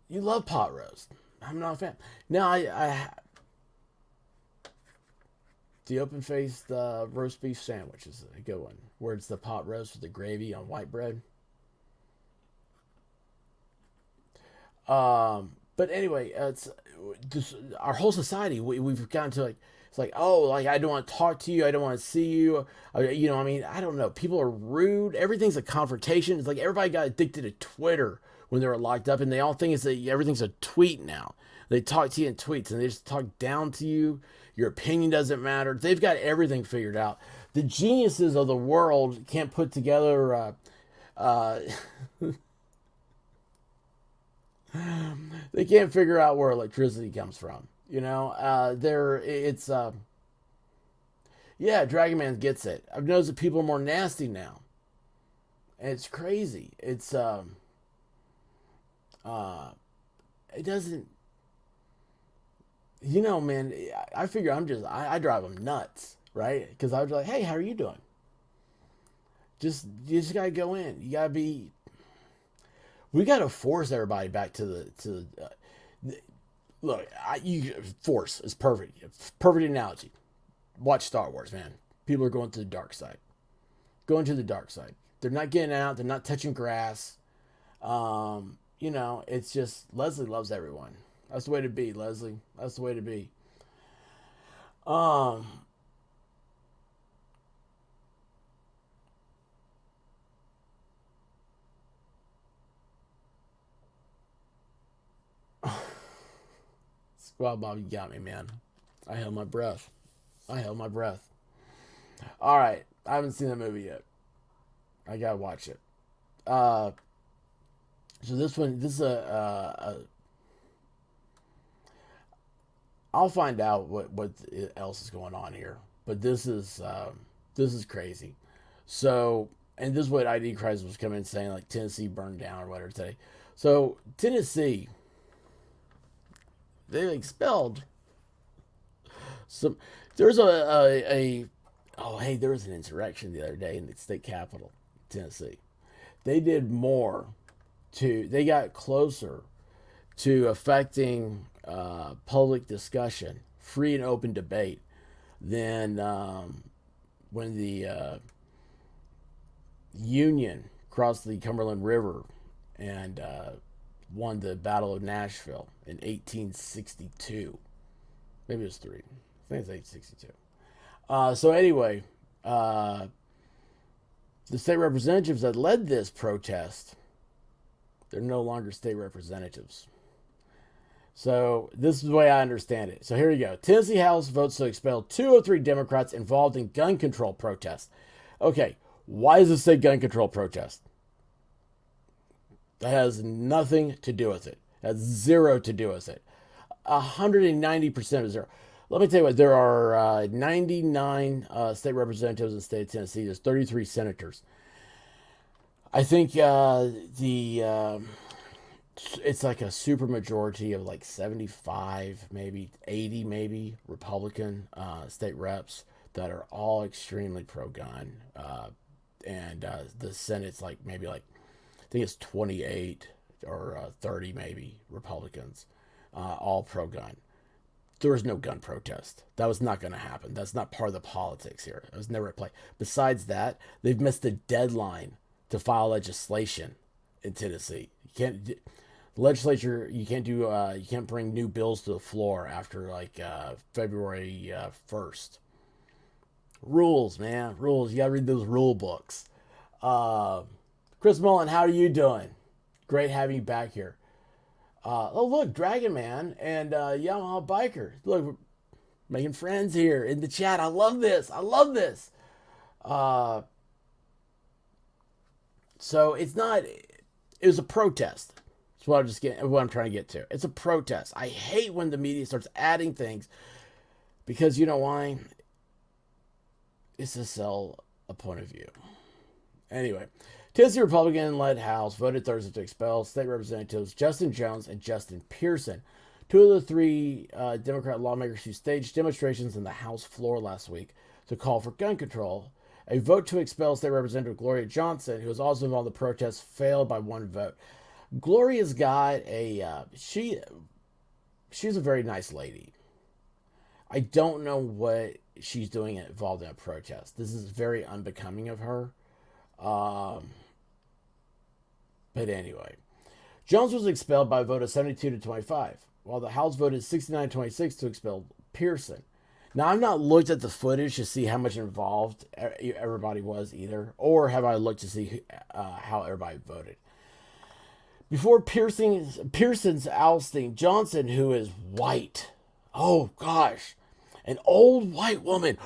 You love pot roast. I'm not a fan. Now, the open-faced roast beef sandwich is a good one, where it's the pot roast with the gravy on white bread. But anyway, it's just our whole society. We've gotten to like, it's like, oh, like I don't want to talk to you. I don't want to see you. You know, I mean, I don't know. People are rude. Everything's a confrontation. It's like everybody got addicted to Twitter when they were locked up, and they all think it's that everything's a tweet now. They talk to you in tweets, and they just talk down to you. Your opinion doesn't matter. They've got everything figured out. The geniuses of the world can't put together. They can't figure out where electricity comes from. You know, yeah, Dragon Man gets it. I've noticed that people are more nasty now. And it's crazy. It doesn't, you know, man, I figure I drive them nuts, right? Because I was like, hey, how are you doing? You just gotta go in. You gotta be, we gotta force everybody back to look, force is perfect. Perfect analogy. Watch Star Wars, man. People are going to the dark side. Going to the dark side. They're not getting out. They're not touching grass. You know, it's just, Leslie loves everyone. That's the way to be, Leslie. That's the way to be. Squad Bob, you got me, man. I held my breath. All right. I haven't seen the movie yet. I gotta watch it. So this is I'll find out what else is going on here. But this is crazy. So, and this is what ID Crisis was coming in saying, like Tennessee burned down or whatever today. So Tennessee, they expelled some. There's there was an insurrection the other day in the state capital, Tennessee. They did more they got closer to affecting public discussion, free and open debate, than when the Union crossed the Cumberland River and won the Battle of Nashville in 1862. Maybe it was three. I think it's 1862. So anyway, the state representatives that led this protest, they're no longer state representatives. So this is the way I understand it. So here we go. Tennessee House votes to expel 203 Democrats involved in gun control protests. Okay, why does it say gun control protest? That has nothing to do with it. It has zero to do with it. 190% of zero. Let me tell you what, there are 99 state representatives in the state of Tennessee. There's 33 senators. I think it's like a super majority of like 75, maybe 80, maybe Republican state reps that are all extremely pro-gun. And the Senate's like maybe like, I think it's 28 or 30 maybe Republicans, all pro-gun. There was no gun protest. That was not going to happen. That's not part of the politics here. It was never at play. Besides that, they've missed the deadline to file legislation in Tennessee. You can't legislature. You can't do. You can't bring new bills to the floor after like February 1st. Rules, man, rules. You gotta read those rule books. Chris Mullen, how are you doing? Great having you back here. Oh, look, Dragon Man and Yamaha Biker. Look, we're making friends here in the chat. I love this. So it's not. It was a protest. That's what I'm trying to get to. It's a protest. I hate when the media starts adding things because you know why? It's to sell a point of view. Anyway, Tennessee Republican-led House voted Thursday to expel state representatives Justin Jones and Justin Pearson, two of the three Democrat lawmakers who staged demonstrations in the House floor last week to call for gun control. A vote to expel State Representative Gloria Johnson, who was also involved in the protests, failed by one vote. Gloria's got she's a very nice lady. I don't know what she's doing involved in a protest. This is very unbecoming of her. But anyway, Jones was expelled by a vote of 72 to 25, while the House voted 69-26 to expel Pearson. Now, I've not looked at the footage to see how much involved everybody was either, or have I looked to see how everybody voted. Before Pearson's ousting, Johnson, who is white, oh gosh, an old white woman,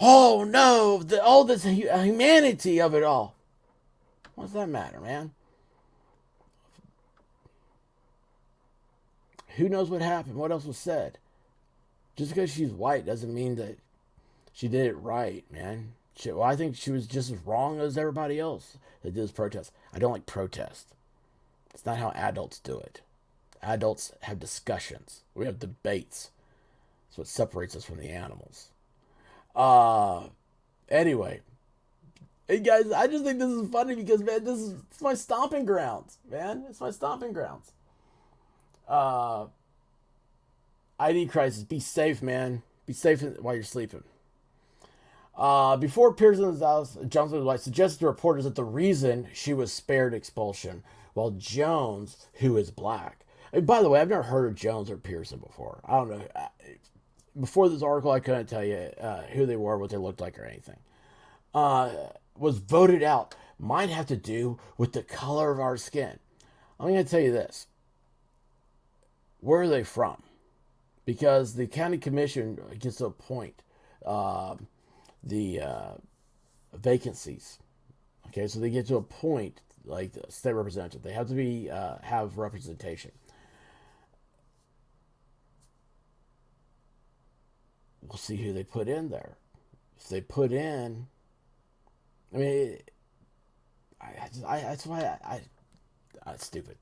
oh no, all this humanity of it all. What does that matter, man? Who knows what happened? What else was said? Just because she's white doesn't mean that she did it right, man. I think she was just as wrong as everybody else that did this protest. I don't like protest. It's not how adults do it. Adults have discussions. We have debates. That's what separates us from the animals. Anyway. Hey guys, I just think this is funny because, man, it's my stomping grounds, man. It's my stomping grounds. ID crisis. Be safe, man. Be safe while you're sleeping. Before Pearson's house, Johnson was suggested to reporters that the reason she was spared expulsion, while Jones, who is black. And by the way, I've never heard of Jones or Pearson before. I don't know. Before this article, I couldn't tell you who they were, what they looked like, or anything. Was voted out might have to do with the color of our skin. I'm going to tell you this. Where are they from? Because the county commission gets to appoint the vacancies. Okay, so they get to appoint like the state representative. They have to be have representation. We'll see who they put in there. If they put in, I mean, that's why it's stupid.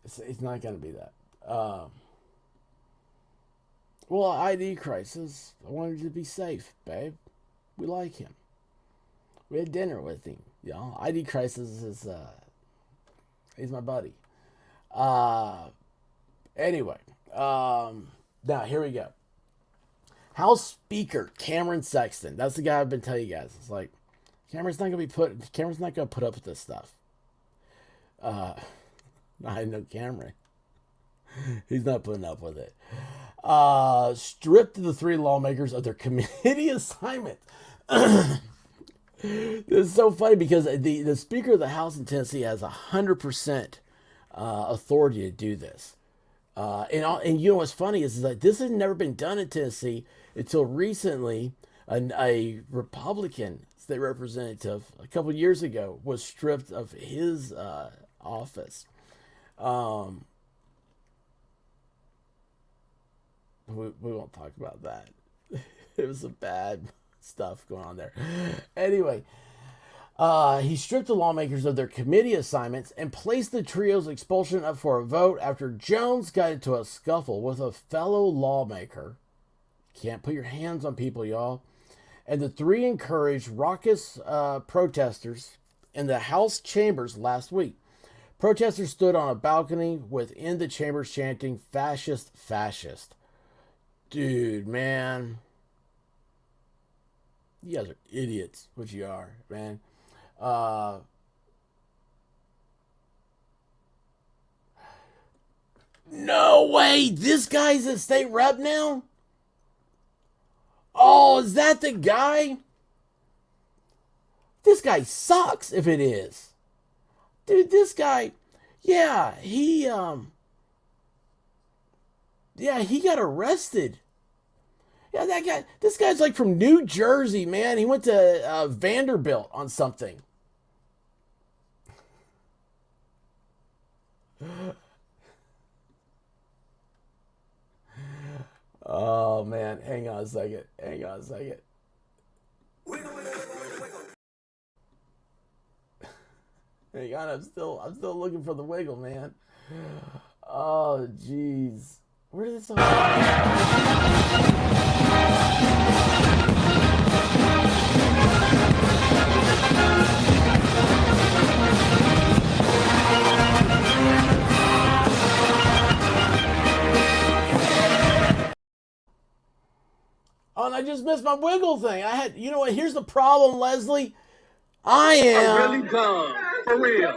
It's not going to be that. Well, ID crisis. I wanted you to be safe, babe. We like him. We had dinner with him. You know, ID crisis is he's my buddy. Anyway, now here we go. House Speaker Cameron Sexton. That's the guy I've been telling you guys. It's like Cameron's not gonna put up with this stuff. I know Cameron. He's not putting up with it. Stripped the three lawmakers of their committee assignment. This is so funny because the Speaker of the House in Tennessee has 100% authority to do this. And you know what's funny is that this has never been done in Tennessee until recently. A Republican state representative a couple of years ago was stripped of his office. We won't talk about that. It was some bad stuff going on there. Anyway, he stripped the lawmakers of their committee assignments and placed the trio's expulsion up for a vote after Jones got into a scuffle with a fellow lawmaker. Can't put your hands on people, y'all. And the three encouraged raucous protesters in the House chambers last week. Protesters stood on a balcony within the chambers chanting, "Fascist, fascist." Dude, man. You guys are idiots, which you are, man. No way! This guy's a state rep now? Oh, is that the guy? This guy sucks if it is. Dude, this guy, yeah, he got arrested. Yeah, this guy's like from New Jersey, man. He went to Vanderbilt on something. Oh, man. Hang on a second. Hang on, I'm still looking for the wiggle, man. Oh, jeez. Where did this song Oh, and I just missed my wiggle thing. I had, you know what? Here's the problem, Leslie. I am. I'm really dumb. For real.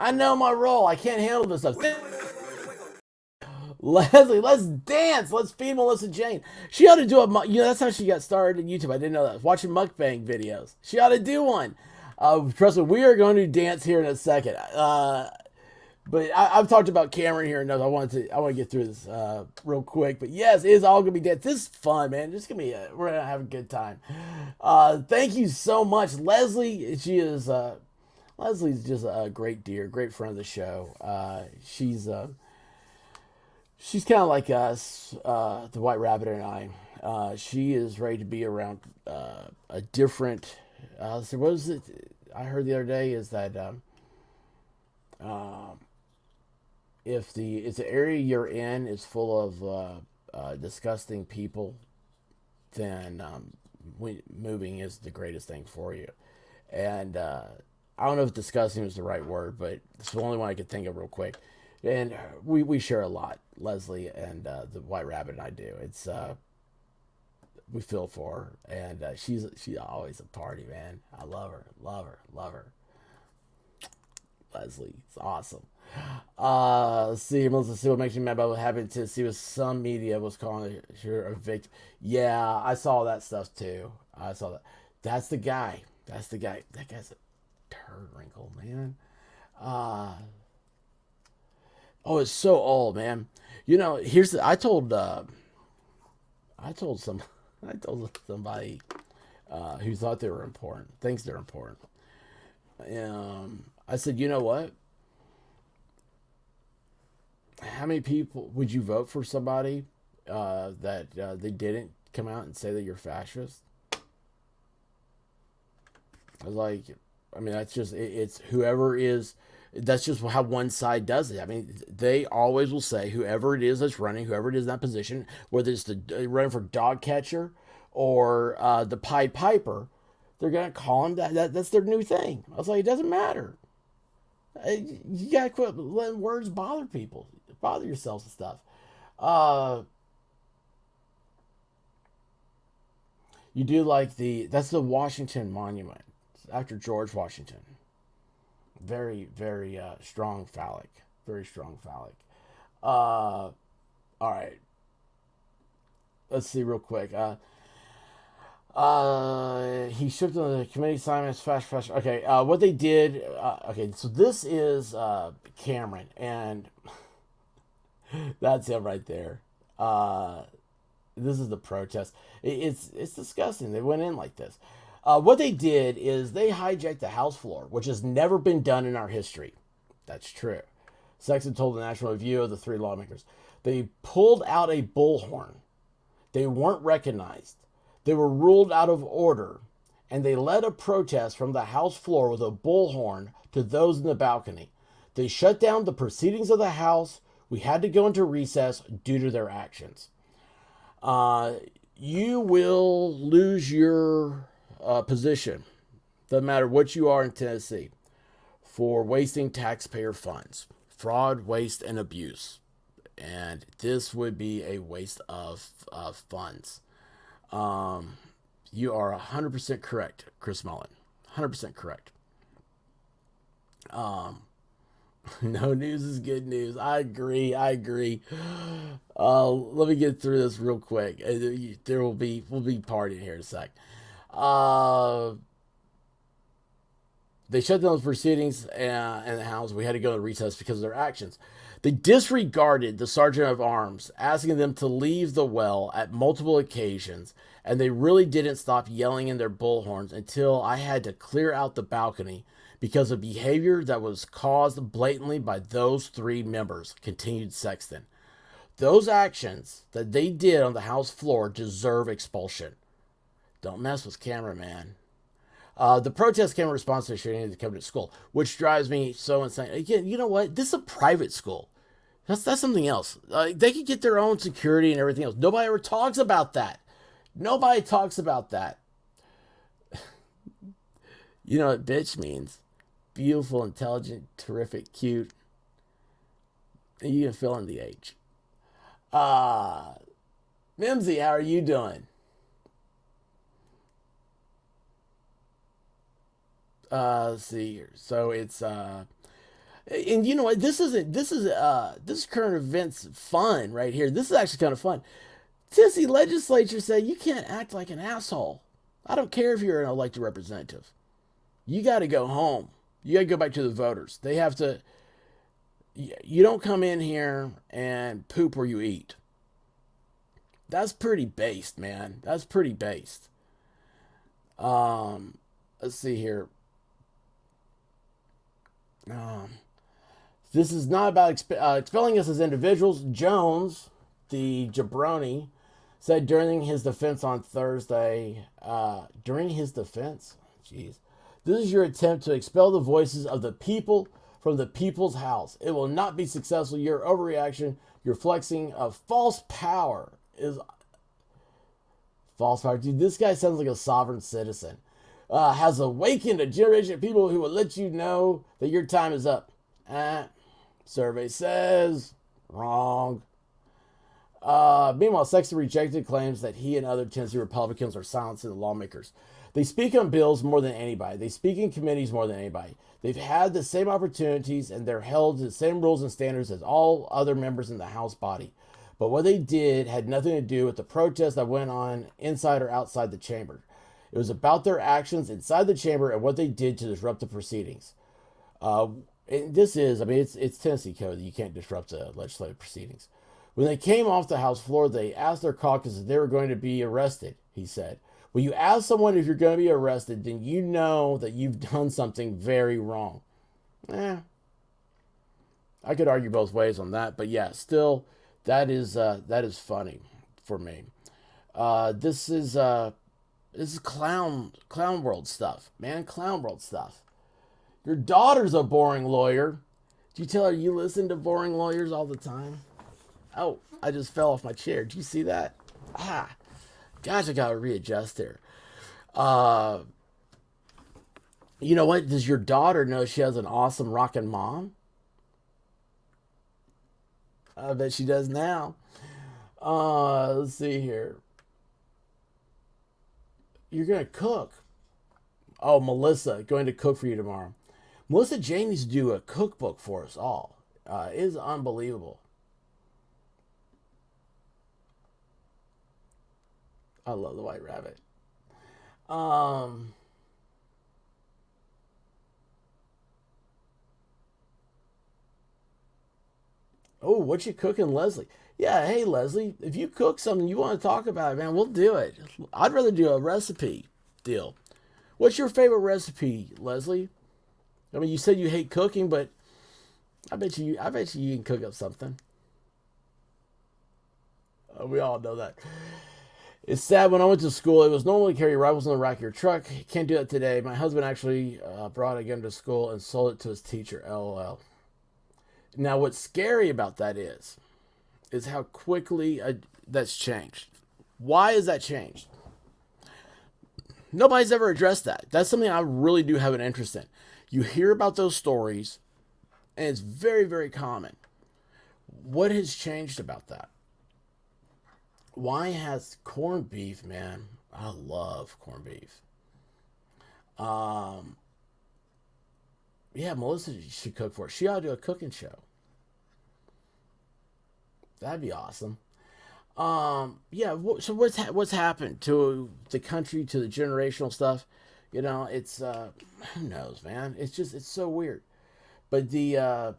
I know my role. I can't handle this stuff. Leslie, let's dance. Let's feed Melissa Jane. She ought to do that's how she got started in YouTube. I didn't know that. Watching mukbang videos. She ought to do one. Trust me, we are going to dance here in a second. But I've talked about Cameron here enough. I want to get through this real quick. But yes, it is all gonna be dance. This is fun, man. We're gonna have a good time. Thank you so much, Leslie. Leslie's just a great dear, great friend of the show. She's kind of like us, the White Rabbit and I. She is ready to be around a different. So what was it? I heard the other day is that if the area you're in is full of disgusting people, then moving is the greatest thing for you. And I don't know if disgusting is the right word, but it's the only one I could think of real quick. And we share a lot, Leslie and the White Rabbit and I do. It's we feel for her, and she's always a party, man. I love her. Leslie, it's awesome. Let's see, Melissa, see what makes you mad about what happened to see with some media was calling her a victim. Yeah, I saw that stuff too. I saw that. That's the guy. That guy's a turd wrinkle, man. Oh, it's so old, man. You know, I told somebody who thought they were important, thinks they're important. I said, you know what? How many people would you vote for somebody that they didn't come out and say that you're fascist? I was like, I mean, that's just it's whoever is. That's just how one side does it. I mean, they always will say whoever it is that's running, whoever it is in that position, whether it's the running for dog catcher or the Pied Piper, they're gonna call him that. That's their new thing. I was like, it doesn't matter. You gotta quit letting words bother people, bother yourselves and stuff. You do like that's the Washington Monument after George Washington. Very, very strong phallic. Very strong phallic. All right. Let's see real quick. He shifted on the committee assignments fast. Okay. What they did. Okay. So this is Cameron, and that's him right there. This is the protest. It's disgusting. They went in like this. What they did is they hijacked the House floor, which has never been done in our history. That's true. Sexton told the National Review of the three lawmakers. They pulled out a bullhorn. They weren't recognized. They were ruled out of order. And they led a protest from the House floor with a bullhorn to those in the balcony. They shut down the proceedings of the House. We had to go into recess due to their actions. You will lose your position, doesn't matter what you are in Tennessee, for wasting taxpayer funds, fraud, waste, and abuse. And this would be a waste of funds. You are 100% correct, Chris Mullen. 100% correct. No news is good news. I agree. Let me get through this real quick. We'll be partying here in a sec. They shut down those proceedings in the House. We had to go to recess because of their actions. They disregarded the sergeant of arms, asking them to leave the well at multiple occasions, and they really didn't stop yelling in their bullhorns until I had to clear out the balcony because of behavior that was caused blatantly by those three members, continued Sexton. Those actions that they did on the House floor deserve expulsion. Don't mess with cameraman. The protest came in response to shooting to come to school, which drives me so insane. Again, you know what? This is a private school. That's something else. They could get their own security and everything else. Nobody ever talks about that. Nobody talks about that. You know what bitch means? Beautiful, intelligent, terrific, cute. You can fill in the H. Mimsy, how are you doing? Let's see here. So it's and you know what? This is current events fun right here. This is actually kind of fun. Tennessee legislature said you can't act like an asshole. I don't care if you're an elected representative. You got to go home. You got to go back to the voters. They have to. You don't come in here and poop where you eat. That's pretty based, man. That's pretty based. Let's see here. This is not about expelling us as individuals. Jones, the jabroni, said during his defense on Thursday. During his defense? Jeez. This is your attempt to expel the voices of the people from the people's house. It will not be successful. Your overreaction, your flexing of false power is false power. Dude, this guy sounds like a sovereign citizen. Has awakened a generation of people who will let you know that your time is up. Survey says wrong. Meanwhile, Sexton rejected claims that he and other Tennessee Republicans are silencing the lawmakers. They speak on bills more than anybody. They speak in committees more than anybody. They've had the same opportunities and they're held to the same rules and standards as all other members in the House body. But what they did had nothing to do with the protest that went on inside or outside the chamber. It was about their actions inside the chamber and what they did to disrupt the proceedings. It's Tennessee code that you can't disrupt the legislative proceedings. When they came off the House floor, they asked their caucus if they were going to be arrested, he said. When you ask someone if you're going to be arrested, then you know that you've done something very wrong. I could argue both ways on that, but yeah, still, that is funny for me. This is clown world stuff, man. Clown world stuff. Your daughter's a boring lawyer. Did you tell her you listen to boring lawyers all the time? Oh, I just fell off my chair. Did you see that? Gosh, I gotta readjust there. You know what? Does your daughter know she has an awesome rockin' mom? I bet she does now. Let's see here. You're gonna cook. Oh, Melissa, going to cook for you tomorrow. Melissa Jane needs to do a cookbook for us all. It is unbelievable. I love the White Rabbit. Oh, what you cooking, Leslie? Yeah, hey, Leslie, if you cook something you want to talk about, man, we'll do it. I'd rather do a recipe deal. What's your favorite recipe, Leslie? I mean, you said you hate cooking, but I bet you can cook up something. We all know that. It's sad. When I went to school, it was normal to carry rifles in the rack of your truck. Can't do that today. My husband actually brought a gun to school and sold it to his teacher. LOL. Now, what's scary about that is how quickly that's changed. Why has that changed? Nobody's ever addressed that. That's something I really do have an interest in. You hear about those stories, and it's very, very common. What has changed about that? Why has corned beef, man? I love corned beef. Yeah, Melissa should cook for us. She ought to do a cooking show. That'd be awesome. Yeah. So what's happened to the country, to the generational stuff? You know, it's who knows, man. It's so weird. But the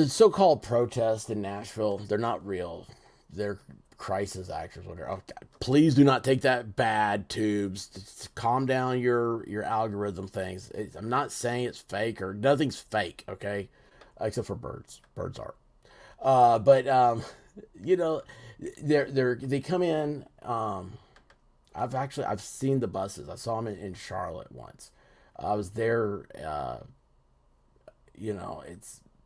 so-called protests in Nashville, they're not real. They're crisis actors. Whatever. Oh, God, please do not take that bad, tubes. Calm down your algorithm things. I'm not saying it's fake or nothing's fake, okay? Except for birds. Birds are. But You know, they come in. I've seen the buses. I saw them in Charlotte once. I was there. You know,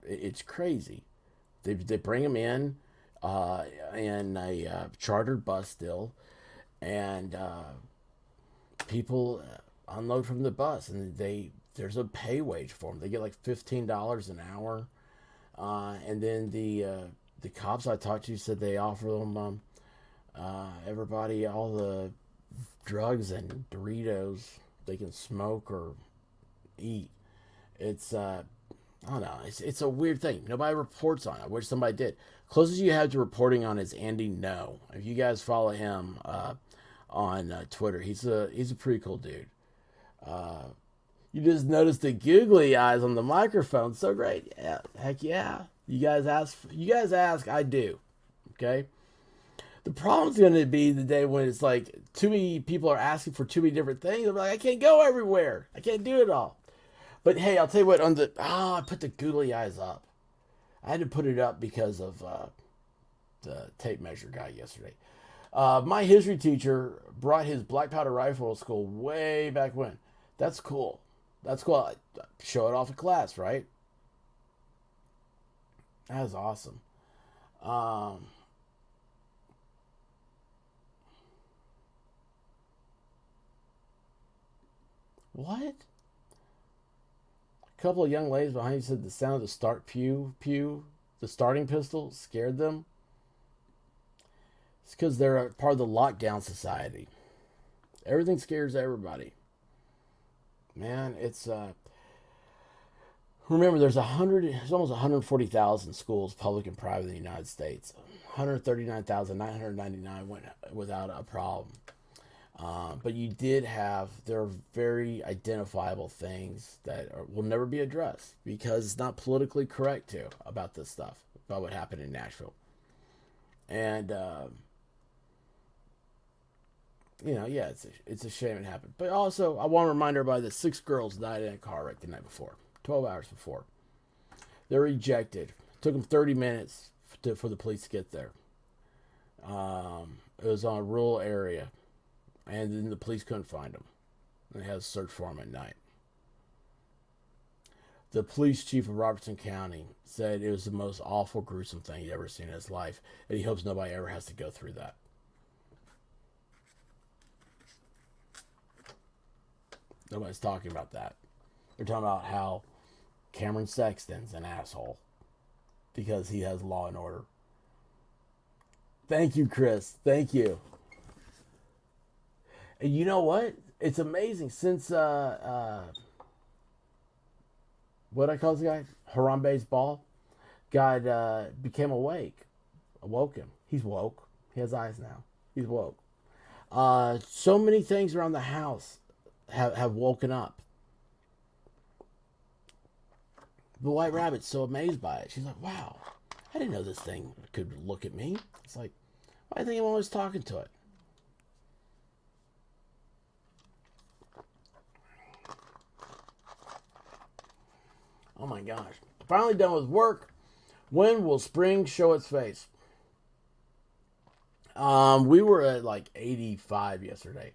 it's crazy. They bring them in a chartered bus still, and people unload from the bus, and there's a pay wage for them. They get like $15 an hour, and then the cops I talked to said they offer them everybody all the drugs and Doritos they can smoke or eat. It's I don't know. It's a weird thing. Nobody reports on it. I wish somebody did. Closest you have to reporting on is Andy No. If you guys follow him on Twitter, he's a pretty cool dude. You just noticed the googly eyes on the microphone. So great. Yeah. Heck yeah. You guys ask. I do. Okay. The problem's going to be the day when it's like too many people are asking for too many different things. I'm like, I can't go everywhere. I can't do it all. But hey, I'll tell you what. I put the googly eyes up. I had to put it up because of the tape measure guy yesterday. My history teacher brought his black powder rifle to school way back when. That's cool. That's cool. Show it off in class, right? That is awesome. What? A couple of young ladies behind you said the sound of the the starting pistol scared them. It's because they're a part of the lockdown society. Everything scares everybody. Man, it's remember there's almost 140,000 schools, public and private, in the United States. 139,999 went without a problem. But there are very identifiable things that will never be addressed because it's not politically correct about this stuff, about what happened in Nashville. And, yeah, it's a shame it happened. But also, I want to remind everybody that 6 girls died in a car wreck the night before, 12 hours before. They're ejected. It took them 30 minutes for the police to get there. It was on a rural area. And then the police couldn't find him. They had to search for him at night. The police chief of Robertson County said it was the most awful, gruesome thing he'd ever seen in his life. And he hopes nobody ever has to go through that. Nobody's talking about that. They're talking about how Cameron Sexton's an asshole because he has law and order. Thank you, Chris. Thank you. And you know what? It's amazing since what I call this guy, Harambe's ball, God became awoke him. He's woke. He has eyes now. He's woke. So many things around the house have woken up. The white rabbit's so amazed by it. She's like, "Wow, I didn't know this thing could look at me." It's like, why do you think I'm always talking to it? Oh my gosh. Finally done with work. When will spring show its face? We were at like 85 yesterday.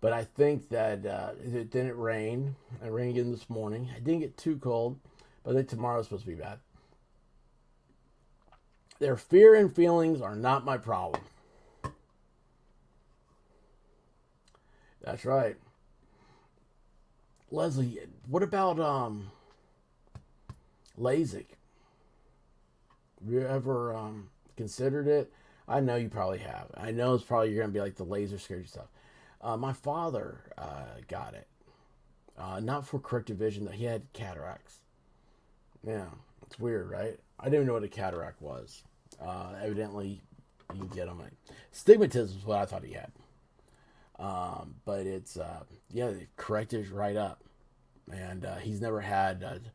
But I think that it didn't rain. It rained again this morning. It didn't get too cold. But I think tomorrow's supposed to be bad. Their fear and feelings are not my problem. That's right. Leslie, what about LASIK? Have you ever considered it? I know you probably have. I know it's probably you're going to be like the laser scared you stuff. My father got it. Not for corrective vision, though. He had cataracts. Yeah, it's weird, right? I didn't even know what a cataract was. Evidently, you can get them. Stigmatism is what I thought he had. But it's, they corrected right up. And he's never had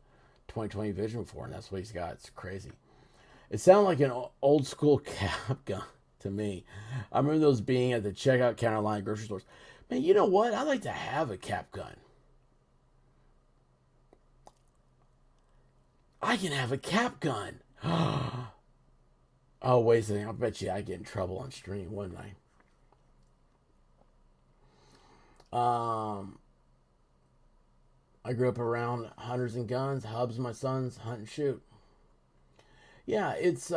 20/20 vision before, and that's what he's got. It's crazy. It sounded like an old school cap gun to me. I remember those being at the checkout counter line at grocery stores. Man, you know what? I'd like to have a cap gun. I can have a cap gun. Oh Oh, wait a second. I bet you I'd get in trouble on stream, wouldn't I? I grew up around hunters and guns. Hubs, my sons, hunt and shoot. Yeah, it's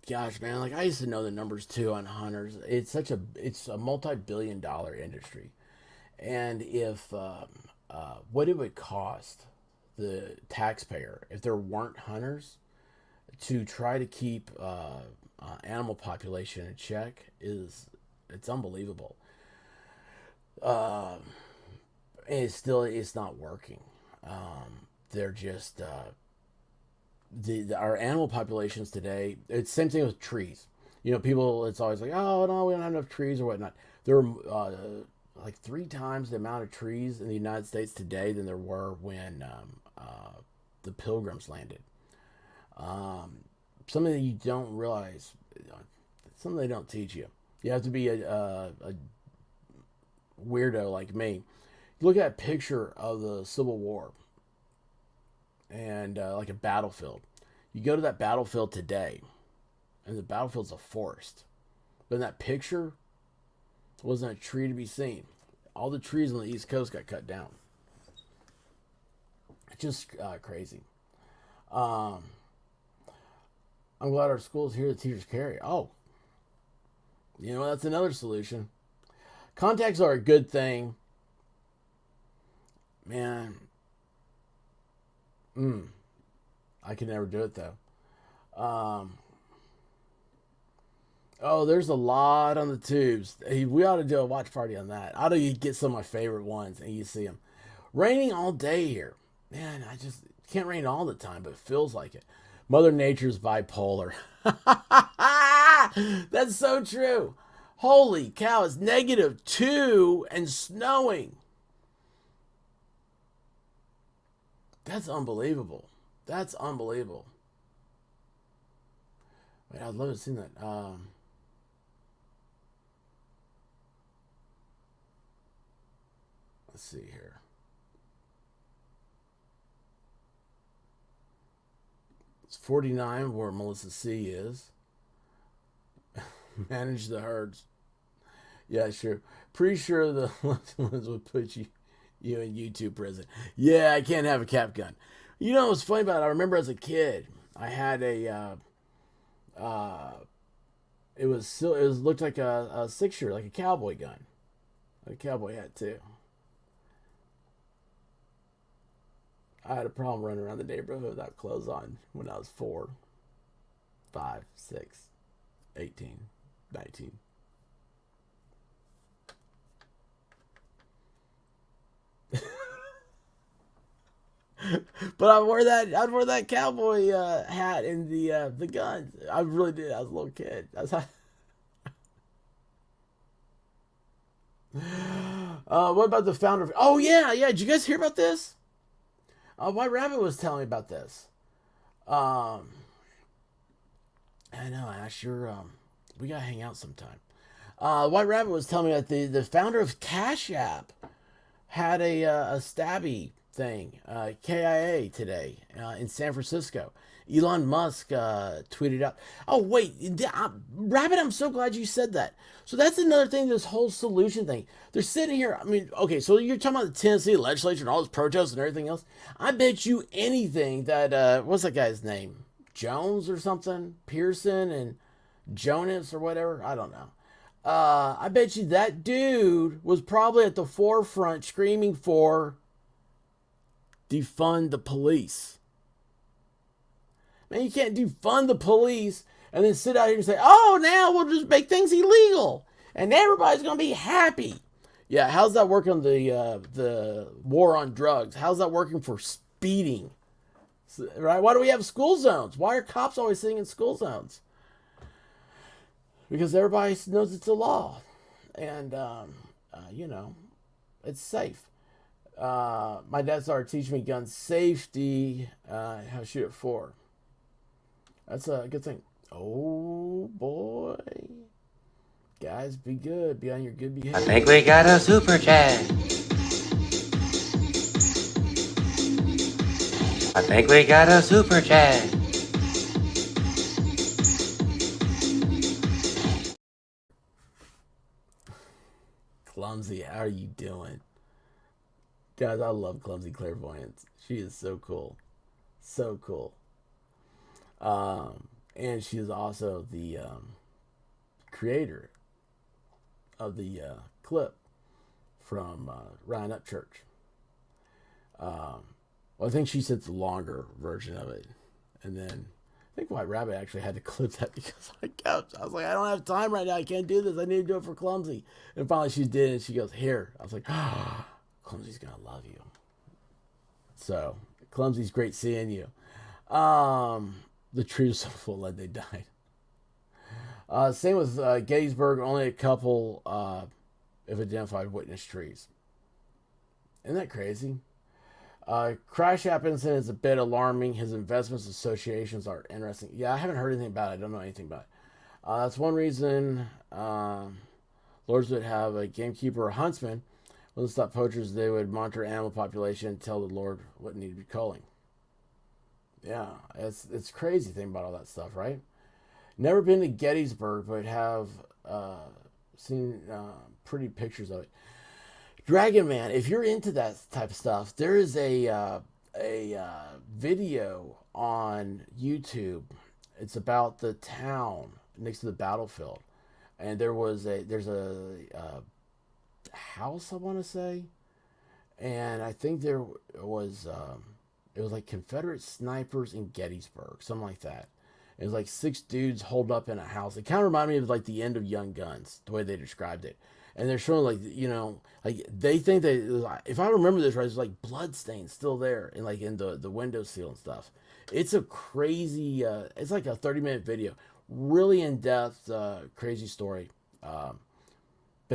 gosh, man, like I used to know the numbers too on hunters. It's a multi-billion-dollar industry, and if what it would cost the taxpayer if there weren't hunters to try to keep animal population in check it's unbelievable. It's not working. They're just our animal populations today. It's the same thing with trees. You know, people. It's always like, oh no, we don't have enough trees or whatnot. There are like 3 times the amount of trees in the United States today than there were when the Pilgrims landed. Something that you don't realize, something they don't teach you. You have to be a weirdo like me. You look at a picture of the Civil War and like a battlefield. You go to that battlefield today, and the battlefield's a forest. But in that picture, wasn't a tree to be seen. All the trees on the East Coast got cut down. It's just crazy. I'm glad our school's here. The teachers carry. Oh, you know, that's another solution. Contacts are a good thing. Man. I could never do it though. Oh, there's a lot on the tubes. We ought to do a watch party on that. I ought to get some of my favorite ones and you see them. Raining all day here. Man, I just can't rain all the time, but it feels like it. Mother Nature's bipolar. That's so true. Holy cow, it's -2 and snowing. That's unbelievable. That's unbelievable. Wait, I'd love to see that. Let's see here. It's 49 where Melissa C is. Manage the herds. Yeah, sure. Pretty sure the ones would put you in YouTube prison. Yeah, I can't have a cap gun. You know what's funny about it? I remember as a kid, I had a it looked like a 6-shooter, like a cowboy gun. A cowboy hat too. I had a problem running around the neighborhood without clothes on when I was 4, 5, 6, 18, 19. But I'd wear that cowboy hat and the guns. I really did. I was a little kid. What about the founder of... Oh yeah. Did you guys hear about this? White Rabbit was telling me about this. I know. I sure. We gotta hang out sometime. White Rabbit was telling me that the founder of Cash App had a stabby thing, KIA today in San Francisco. Elon Musk tweeted out. Oh wait, Rabbit, I'm so glad you said that. So that's another thing. This whole solution thing. They're sitting here. I mean, okay, so you're talking about the Tennessee legislature and all those protests and everything else. I bet you anything that what's that guy's name? Jones or something? Pearson and Jonas or whatever. I don't know. I bet you that dude was probably at the forefront screaming for defund the police. Man, you can't defund the police and then sit out here and say, oh, now we'll just make things illegal and everybody's going to be happy. Yeah, how's that working on the war on drugs? How's that working for speeding? Right? Why do we have school zones? Why are cops always sitting in school zones? Because everybody knows it's a law. And, it's safe. My dad started teaching me gun safety, how to shoot at 4. That's a good thing. Oh, boy. Guys, be good. Be on your good behavior. I think we got a super chat. I think we got a super chat. Clumsy, how are you doing? Guys, I love Clumsy Clairvoyance. She is so cool. So cool. And she is also the creator of the clip from Ryan Up Church. Well, I think she said the longer version of it. And then I think White Rabbit actually had to clip that because I was like, I don't have time right now. I can't do this. I need to do it for Clumsy. And finally she did it. She goes, here. I was like, oh, Clumsy's going to love you. So, Clumsy's great seeing you. The trees so full that they died. Same with Gettysburg. Only a couple have identified witness trees. Isn't that crazy? Crash App incident is a bit alarming. His investments associations are interesting. Yeah, I haven't heard anything about it. I don't know anything about it. That's one reason lords would have a gamekeeper or huntsman. When they stop poachers, they would monitor animal population and tell the lord what needed to be culling. Yeah, it's crazy thing about all that stuff, right? Never been to Gettysburg, but have seen pretty pictures of it. Dragon Man, if you're into that type of stuff, there is a video on YouTube. It's about the town next to the battlefield, and there's a house, I want to say, and I think there was it was like Confederate snipers in Gettysburg, something like that. It was like 6 dudes holed up in a house. It kind of reminded me of like the end of Young Guns, the way they described it. And they're showing like, you know, like they think that, if I remember this right, there's like blood stains still there and like in the windowsill and stuff. It's a crazy, it's like a 30-minute video, really in depth, crazy story. But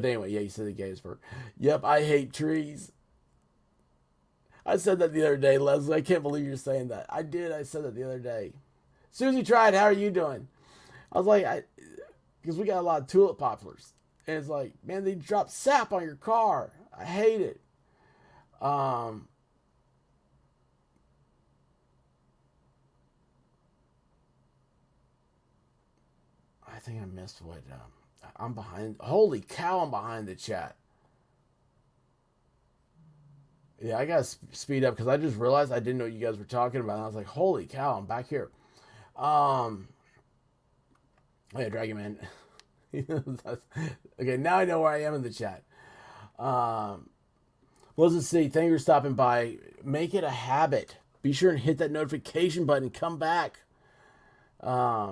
anyway, yeah, you said the Gettysburg. Yep, I hate trees. I said that the other day, Leslie. I can't believe you're saying that. I did. I said that the other day. Susie tried. How are you doing? I was like, because we got a lot of tulip poplars. And it's like, man, they drop sap on your car. I hate it. I think I missed what I'm behind. Holy cow, I'm behind the chat. Yeah, I gotta speed up because I just realized I didn't know what you guys were talking about. And I was like, holy cow, I'm back here. Oh yeah, Dragon Man. Okay, now I know where I am in the chat. Let's see. Thank you for stopping by. Make it a habit. Be sure and hit that notification button. Come back. I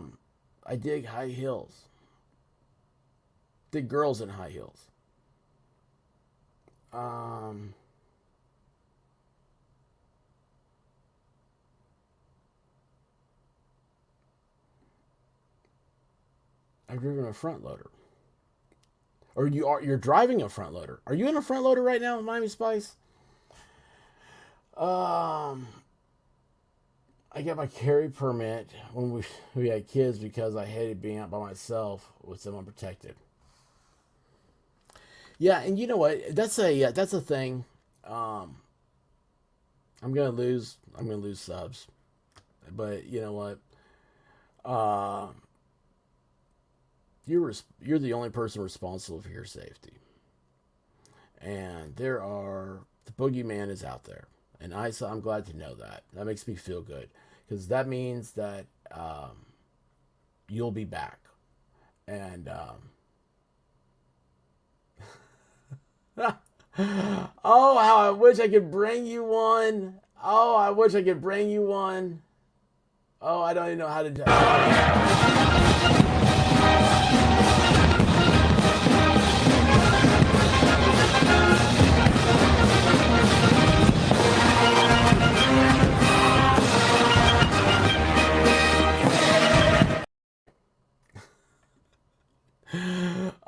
dig high heels. Dig girls in high heels. I've driven a front loader. Or you're driving a front loader. Are you in a front loader right now in Miami Spice? I got my carry permit when we had kids because I hated being out by myself with someone protected. Yeah, and you know what? That's a thing. I'm gonna lose subs, but you know what? You're the only person responsible for your safety. And the boogeyman is out there. And I'm glad to know that. That makes me feel good. Because that means that you'll be back. And oh, how I wish I could bring you one. Oh, I wish I could bring you one. Oh, I don't even know how to do it.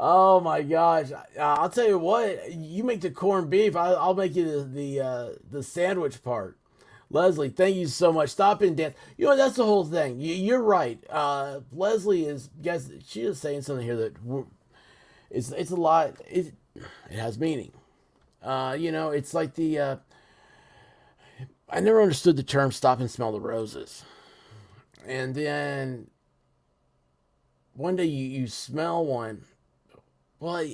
Oh my gosh! I'll tell you what. You make the corned beef. I'll make you the sandwich part. Leslie, thank you so much. Stop and dance. You know that's the whole thing. You're right. Leslie is. Guys, she is saying something here that it's a lot. It has meaning. You know, it's like the I never understood the term "stop and smell the roses," and then one day you smell one. Well,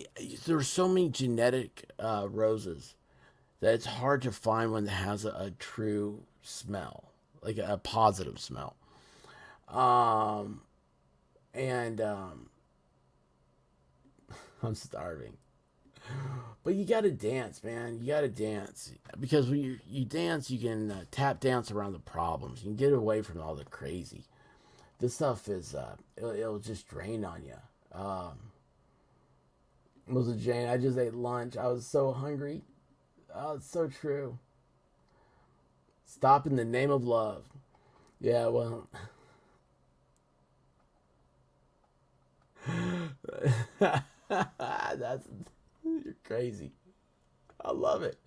there's so many genetic roses that it's hard to find one that has a true smell, like a positive smell. Um, and I'm starving. But you gotta dance, man. You gotta dance because when you dance, you can tap dance around the problems. You can get away from all the crazy. This stuff is it'll just drain on you. Melissa Jane, I just ate lunch. I was so hungry. Oh, it's so true. Stop in the name of love. Yeah, well. That's you're crazy. I love it.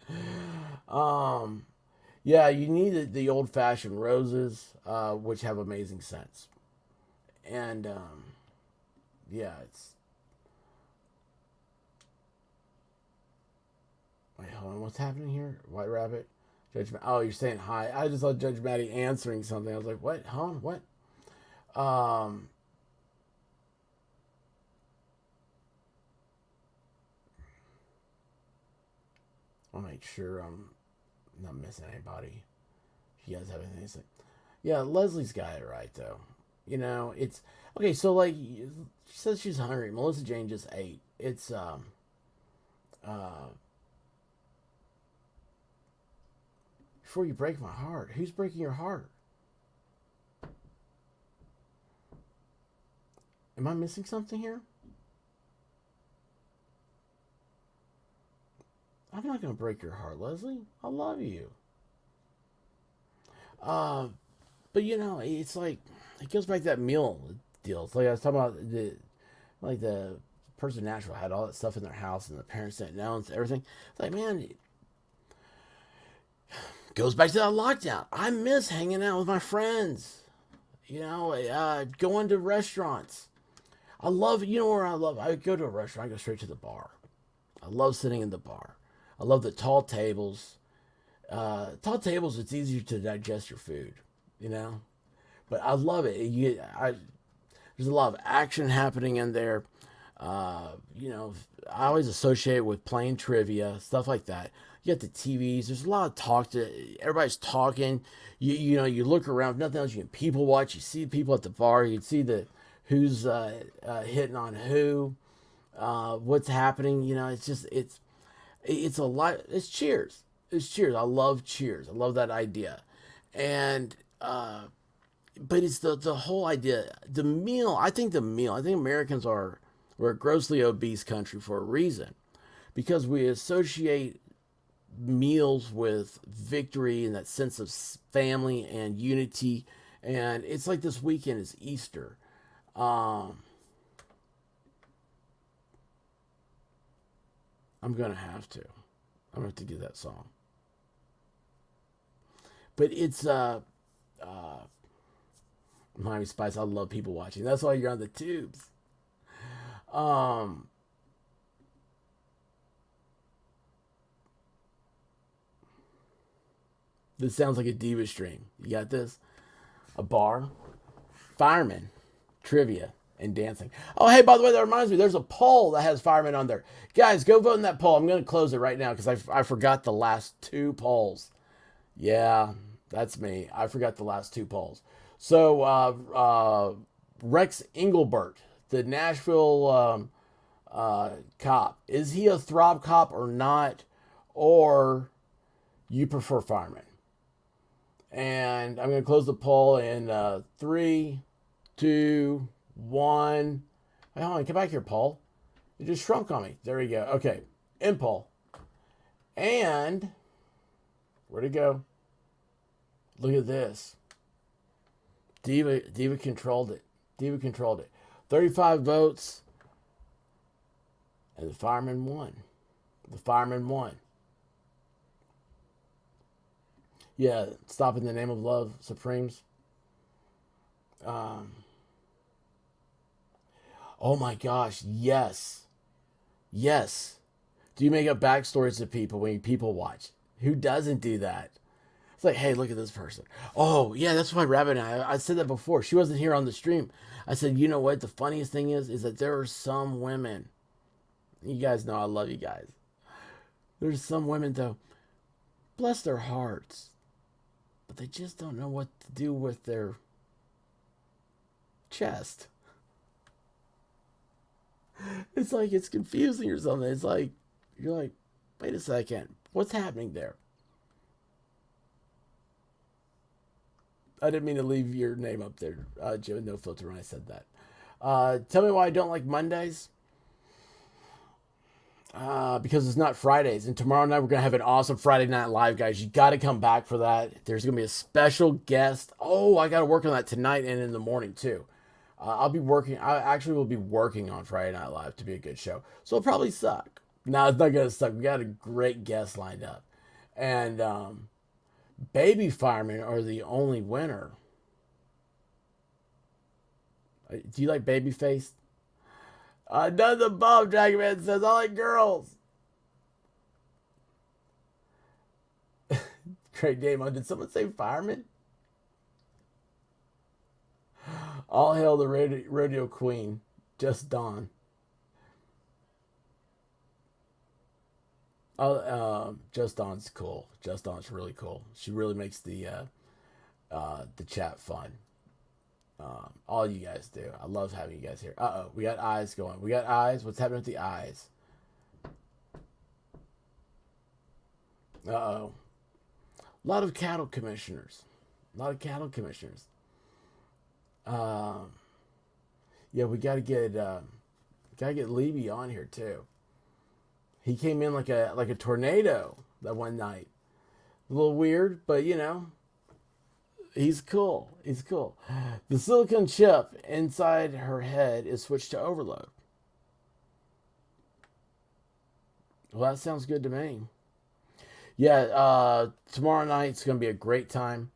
Yeah, you need the old fashioned roses, which have amazing scents. And yeah, it's wait, hold on, what's happening here? White Rabbit? Judge oh, you're saying hi. I just saw Judge Maddie answering something. I was like, what? Huh? What? I'll make sure I'm not missing anybody. If you guys have anything to say. Yeah, Leslie's got it right though. You know, it's okay. So like, she says she's hungry. Melissa Jane just ate. It's uh, before you break my heart. Who's breaking your heart? Am I missing something here? I'm not gonna break your heart, Leslie. I love you. Uh, but you know, it's like it goes back to that meal deal. It's like I was talking about the person in Nashville had all that stuff in their house and the parents didn't know and everything. It's like, man, it goes back to that lockdown. I miss hanging out with my friends. You know, going to restaurants. I love, you know where I love? I go to a restaurant, I go straight to the bar. I love sitting in the bar. I love the tall tables. Tall tables, it's easier to digest your food, you know? But I love it. There's a lot of action happening in there. You know, I always associate it with playing trivia, stuff like that. You got the TVs. There's a lot of talk. Everybody's talking. You know, you look around. If nothing else, you can people watch. You see people at the bar. You can see who's hitting on who, what's happening. You know, it's a lot. It's Cheers. It's Cheers. I love Cheers. I love that idea, and but it's the whole idea. The meal. I think Americans we're a grossly obese country for a reason, because we associate meals with victory and that sense of family and unity. And it's like this weekend is Easter. I'm gonna have to. I'm gonna have to get that song. But it's Miami Spice. I love people watching. That's why you're on the tubes. This sounds like a diva stream. You got this? A bar, firemen, trivia, and dancing. Oh, hey, by the way, that reminds me, there's a poll that has firemen on there. Guys, go vote in that poll. I'm going to close it right now because I forgot the last two polls. Yeah, that's me. I forgot the last two polls. So, Rex Engelbert, the Nashville cop, is he a throb cop or not? Or you prefer firemen? And I'm going to close the poll in 3, 2, 1. Hey, hold on, come back here, Paul. You just shrunk on me. There we go. Okay, in poll. And where'd it go? Look at this. Diva controlled it. Diva controlled it. 35 votes, and the fireman won. The fireman won. Yeah, Stop in the Name of Love, Supremes. Oh my gosh, yes. Yes. Do you make up backstories to people when people watch? Who doesn't do that? It's like, hey, look at this person. Oh, yeah, that's why Rabbit and I said that before. She wasn't here on the stream. I said, you know what? The funniest thing is that there are some women. You guys know I love you guys. There's some women, though, bless their hearts, but they just don't know what to do with their chest. It's like it's confusing or something. It's like, you're like, wait a second. What's happening there? I didn't mean to leave your name up there, Joe No Filter, when I said that. Tell me why I don't like Mondays. Because it's not Fridays. And tomorrow night we're going to have an awesome Friday Night Live, guys. You got to come back for that. There's going to be a special guest. Oh, I got to work on that tonight and in the morning, too. I'll be working. I actually will be working on Friday Night Live to be a good show. So it'll probably suck. No, it's not going to suck. We got a great guest lined up. And baby firemen are the only winner. Do you like baby face? None the Bob Dragon Man says, I like girls. Great name. Did someone say fireman? All hail the rodeo queen, Just Dawn. Oh, Just Dawn's cool. Just Dawn's really cool. She really makes the chat fun. All you guys do. I love having you guys here. Uh-oh, we got eyes going. We got eyes. What's happening with the eyes? Uh-oh. A lot of cattle commissioners. Yeah, we gotta get Levy on here too. He came in like a tornado that one night. A little weird, but you know, he's cool. The silicone chip inside her head is switched to overload. Well, that sounds good to me. Yeah, tomorrow night's gonna be a great time.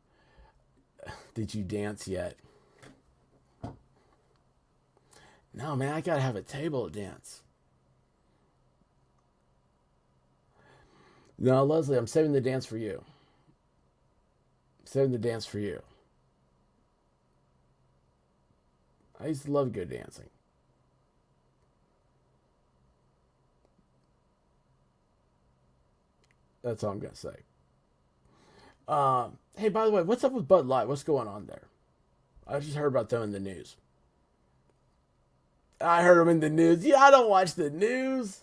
Did you dance yet? No, man, I gotta have a table to dance. No, Leslie, I'm saving the dance for you. I used to love good dancing. That's all I'm gonna say. Hey, by the way, what's up with Bud Light? What's going on there? I just heard about them in the news. I heard them in the news. Yeah, I don't watch the news.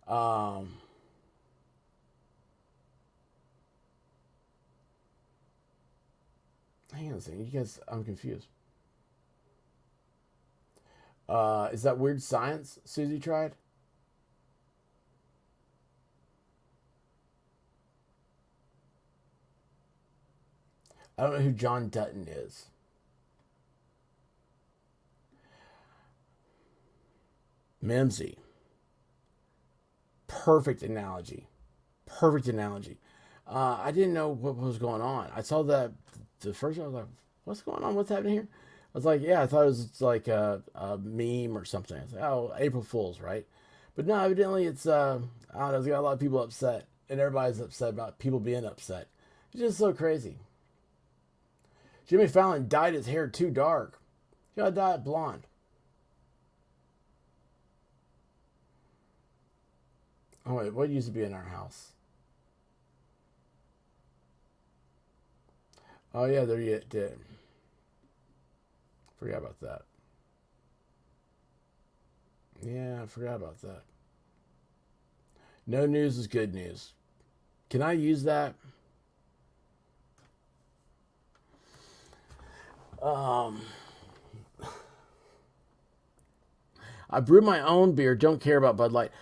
Hang on a second. You guys, I'm confused. Is that Weird Science Susie tried? I don't know who John Dutton is. Mimsy. Perfect analogy. I didn't know what was going on. I saw that the first one. I was like, what's going on? What's happening here? I was like, yeah, I thought it was like a meme or something. I was like, oh, April Fool's, right? But no, evidently it's, I don't know, it's got a lot of people upset. And everybody's upset about people being upset. It's just so crazy. Jimmy Fallon dyed his hair too dark. You gotta dye it blonde. Oh wait, what used to be in our house? Oh yeah, there you did. Forgot about that. Yeah, I forgot about that. No news is good news. Can I use that? I brew my own beer. Don't care about Bud Light.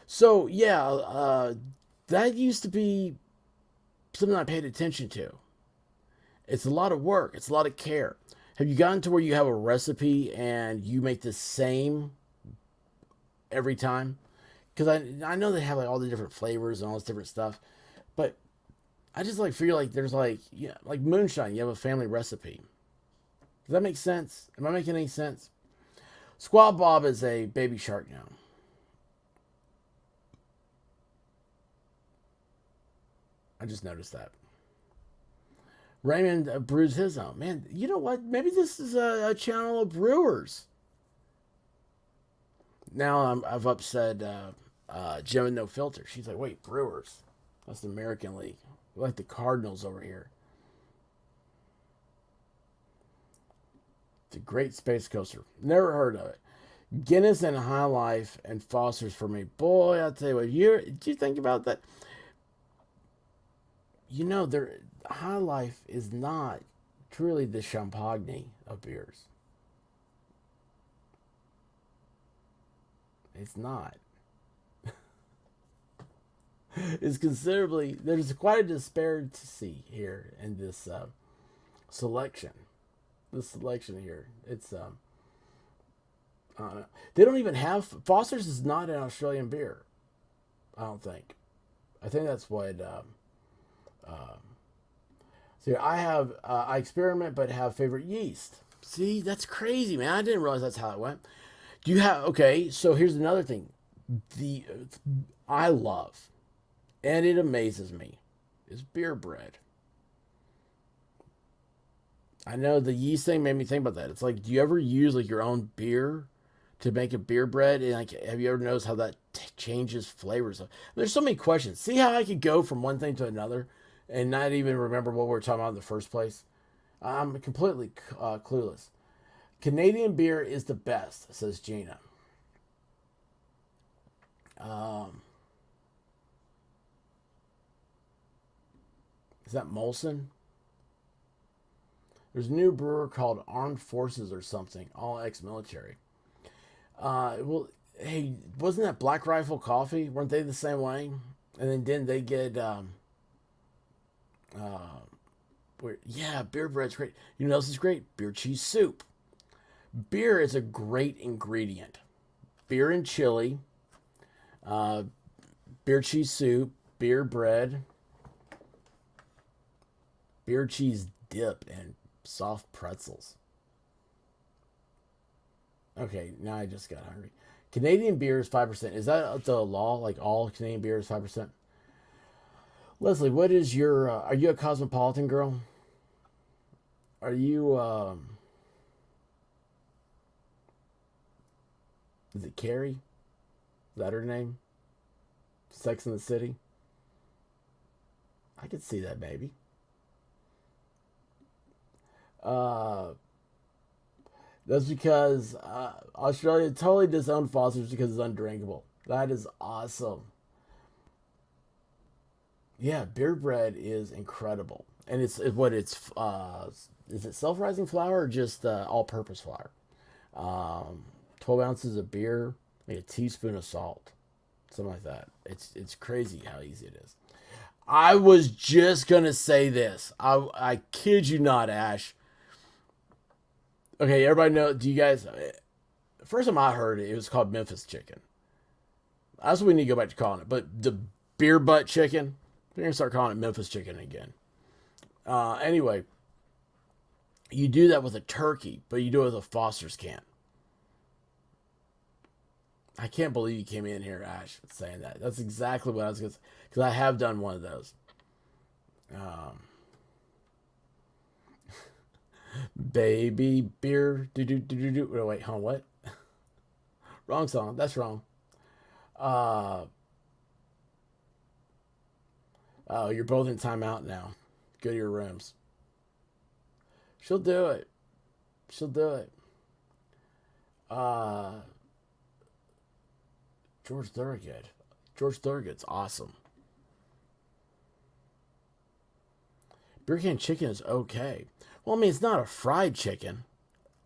So yeah, that used to be something I paid attention to. It's a lot of work. It's a lot of care. Have you gotten to where you have a recipe and you make the same every time? Because I know they have like all the different flavors and all this different stuff, but I just like feel like there's like, yeah, like moonshine. You have a family recipe. Does that make sense? Am I making any sense? Squab Bob is a baby shark now. I just noticed that. Raymond brews his own. Man, you know what? Maybe this is a channel of brewers. Now I've upset Jim and No Filter. She's like, wait, brewers? That's the American League. We're like the Cardinals over here. It's a great space coaster. Never heard of it. Guinness and High Life and Foster's for me. Boy, I'll tell you what. Did you think about that? You know, High Life is not truly the champagne of beers. It's not. It's considerably, there's quite a disparity here in this selection. This selection here. It's, I don't know. They don't even have, Foster's is not an Australian beer. I don't think. I think that's what, see, I experiment but have favorite yeast. See, that's crazy, man. I didn't realize that's how it went. Do you have, okay, so here's another thing. I love, and it amazes me, is beer bread. I know the yeast thing made me think about that. It's like, do you ever use like your own beer to make a beer bread? And like, have you ever noticed how that changes flavors? There's so many questions. See how I could go from one thing to another and not even remember what we were talking about in the first place? I'm completely clueless. Canadian beer is the best, says Gina. Is that Molson? There's a new brewer called Armed Forces or something, all ex-military. Well, hey, wasn't that Black Rifle Coffee? Weren't they the same way? And then didn't they get, yeah, beer bread's great. You know what else is great? Beer cheese soup. Beer is a great ingredient. Beer and chili, beer cheese soup, beer bread, beer cheese dip, and soft pretzels. Okay, now I just got hungry. Canadian beer is 5%. Is that the law? Like all Canadian beer is 5%? Leslie, what is your, are you a cosmopolitan girl? Are you, is it Carrie? Is that her name? Sex in the City? I could see that maybe. That's because Australia totally disowned Foster's because it's undrinkable. That is awesome. Yeah, beer bread is incredible. And is it self-rising flour or just all-purpose flour? 12 ounces of beer, like a teaspoon of salt. Something like that. It's crazy how easy it is. I was just going to say this. I kid you not, Ash. Okay, everybody know, do you guys, first time I heard it, it was called Memphis chicken. That's what we need to go back to calling it. But the beer butt chicken, we're going to start calling it Memphis chicken again. Anyway, you do that with a turkey, but you do it with a Foster's can. I can't believe you came in here, Ash, saying that. That's exactly what I was going to say, because I have done one of those. Baby beer, do. Oh, wait, hold on, what? Wrong song. That's wrong. Oh, you're both in timeout now. Go to your rooms. She'll do it. She'll do it. George Thorogood. George Thorogood's awesome. Beer can chicken is okay. Well, I mean, it's not a fried chicken,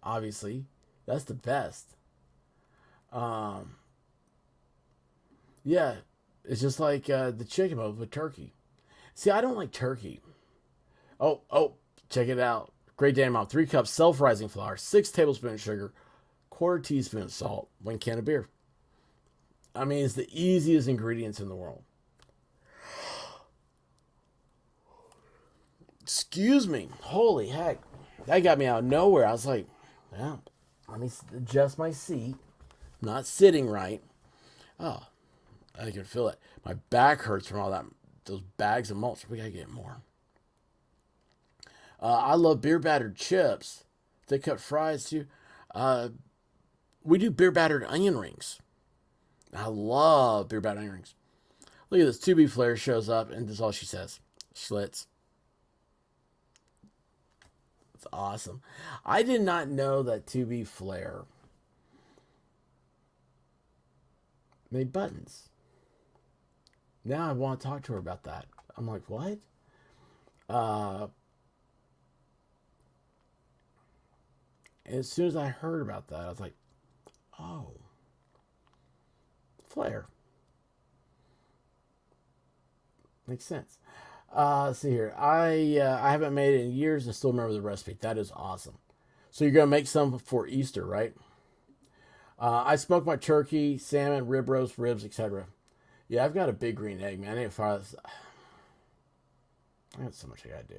obviously. That's the best. Yeah, it's just like the chicken bowl with turkey. See, I don't like turkey. Oh, check it out. Great day amount. 3 cups self-rising flour, 6 tablespoons sugar, quarter teaspoon of salt, 1 can of beer. I mean, it's the easiest ingredients in the world. Excuse me. Holy heck. That got me out of nowhere. I was like, yeah, let me adjust my seat. I'm not sitting right. Oh, I can feel it. My back hurts from all that those bags of mulch. We gotta get more. I love beer battered chips. They cut fries too. We do beer battered onion rings. I love beer battered onion rings. Look at this. 2B Flair shows up, and this is all she says. Schlitz. It's awesome. I did not know that 2B Flair made buttons. Now I want to talk to her about that. I'm like, what? As soon as I heard about that, I was like, oh, Flair. Makes sense. Let's see here. I haven't made it in years and still remember the recipe. That is awesome. So you're going to make some for Easter, right? I smoke my turkey, salmon, rib roast, ribs, etc. Yeah, I've got a big green egg, man. I need to fire this. I got so much I got to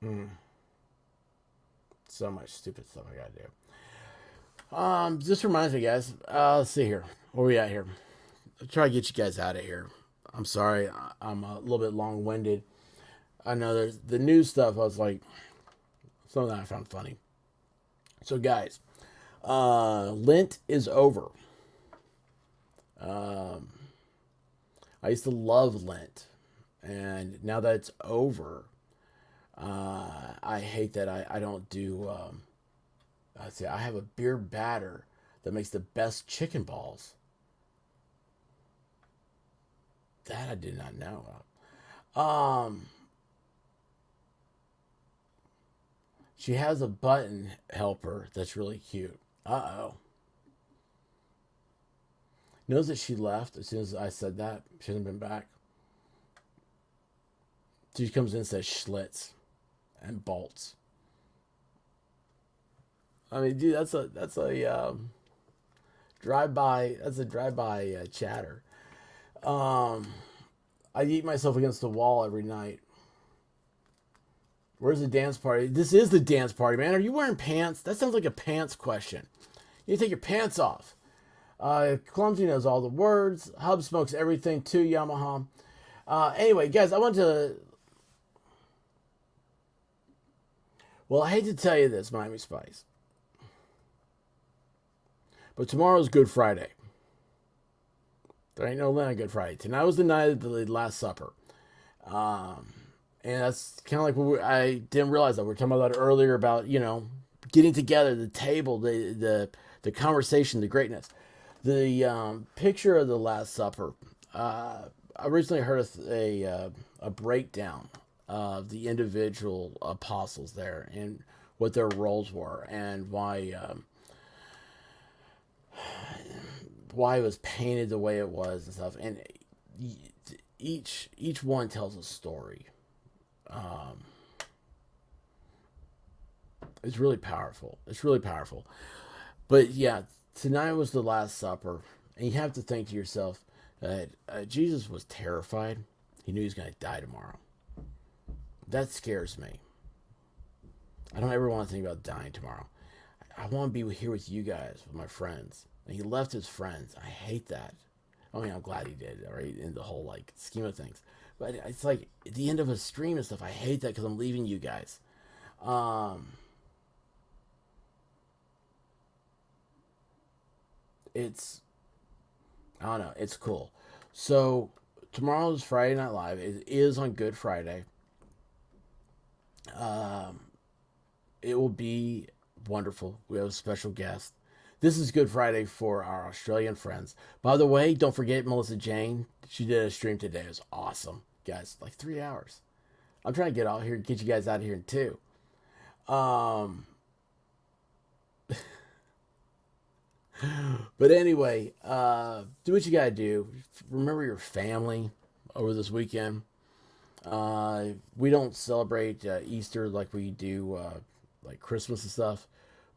do. So much stupid stuff I got to do. This reminds me, guys. Let's see here. Where we at here? I'll try to get you guys out of here. I'm sorry. I'm a little bit long-winded. I know there's the news stuff. I was like, something that I found funny. So, guys, Lent is over. I used to love Lent. And now that it's over, I hate that I don't do... I have a beer batter that makes the best chicken balls. That I did not know. She has a button helper that's really cute. Uh-oh. Knows that she left as soon as I said that. She hasn't been back. She comes in and says Schlitz and bolts. I mean, dude, that's a drive-by. That's a drive-by chatter. I eat myself against the wall every night. Where's the dance party? This is the dance party, man. Are you wearing pants? That sounds like a pants question. You need to take your pants off. Clumsy knows all the words. Hub smokes everything too, Yamaha. Anyway, guys, I want to... Well, I hate to tell you this, Miami Spice. But tomorrow's Good Friday. There ain't no Lent on Good Friday. Tonight was the night of the Last Supper. And that's kind of like what I didn't realize that. We were talking about that earlier about, getting together, the table, the conversation, the greatness. The picture of the Last Supper. I recently heard a breakdown of the individual apostles there and what their roles were and why it was painted the way it was and stuff. And each one tells a story. It's really powerful. It's really powerful. But yeah, tonight was the Last Supper, and you have to think to yourself that Jesus was terrified. He knew he was going to die tomorrow. That scares me. I don't ever want to think about dying tomorrow. I want to be here with you guys, with my friends. And he left his friends. I hate that. I mean, I'm glad he did, right, in the whole, scheme of things. But it's like, at the end of a stream and stuff, I hate that because I'm leaving you guys. It's, I don't know, it's cool. So, tomorrow's Friday Night Live. It is on Good Friday. It will be wonderful. We have a special guest. This is Good Friday for our Australian friends. By the way, don't forget Melissa Jane. She did a stream today. It was awesome. Guys, 3 hours. I'm trying to get out here, get you guys out of here in 2. But anyway, do what you gotta do. Remember your family over this weekend. We don't celebrate Easter like we do like Christmas and stuff,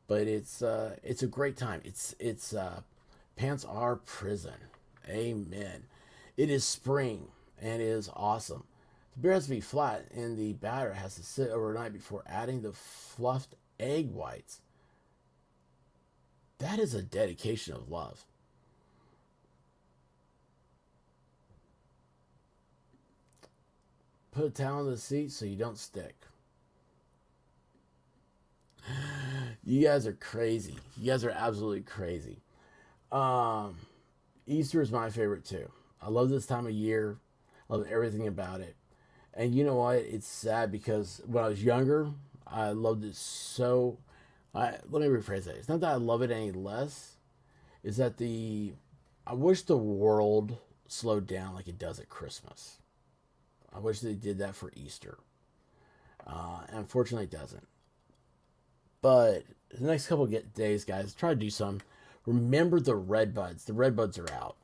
but it's a great time. It's pants are prison. Amen. It is spring and it is awesome. The beer has to be flat and the batter has to sit overnight before adding the fluffed egg whites. That is a dedication of love. put a towel in the seat so you don't stick. You guys are crazy. You guys are absolutely crazy. Easter is my favorite too. I love this time of year. I love everything about it. And you know what? It's sad because when I was younger, I loved it so. Let me rephrase that. It's not that I love it any less. It's that I wish the world slowed down like it does at Christmas. I wish they did that for Easter. Unfortunately, it doesn't. But the next couple of days, guys, try to do some. Remember the redbuds. The redbuds are out.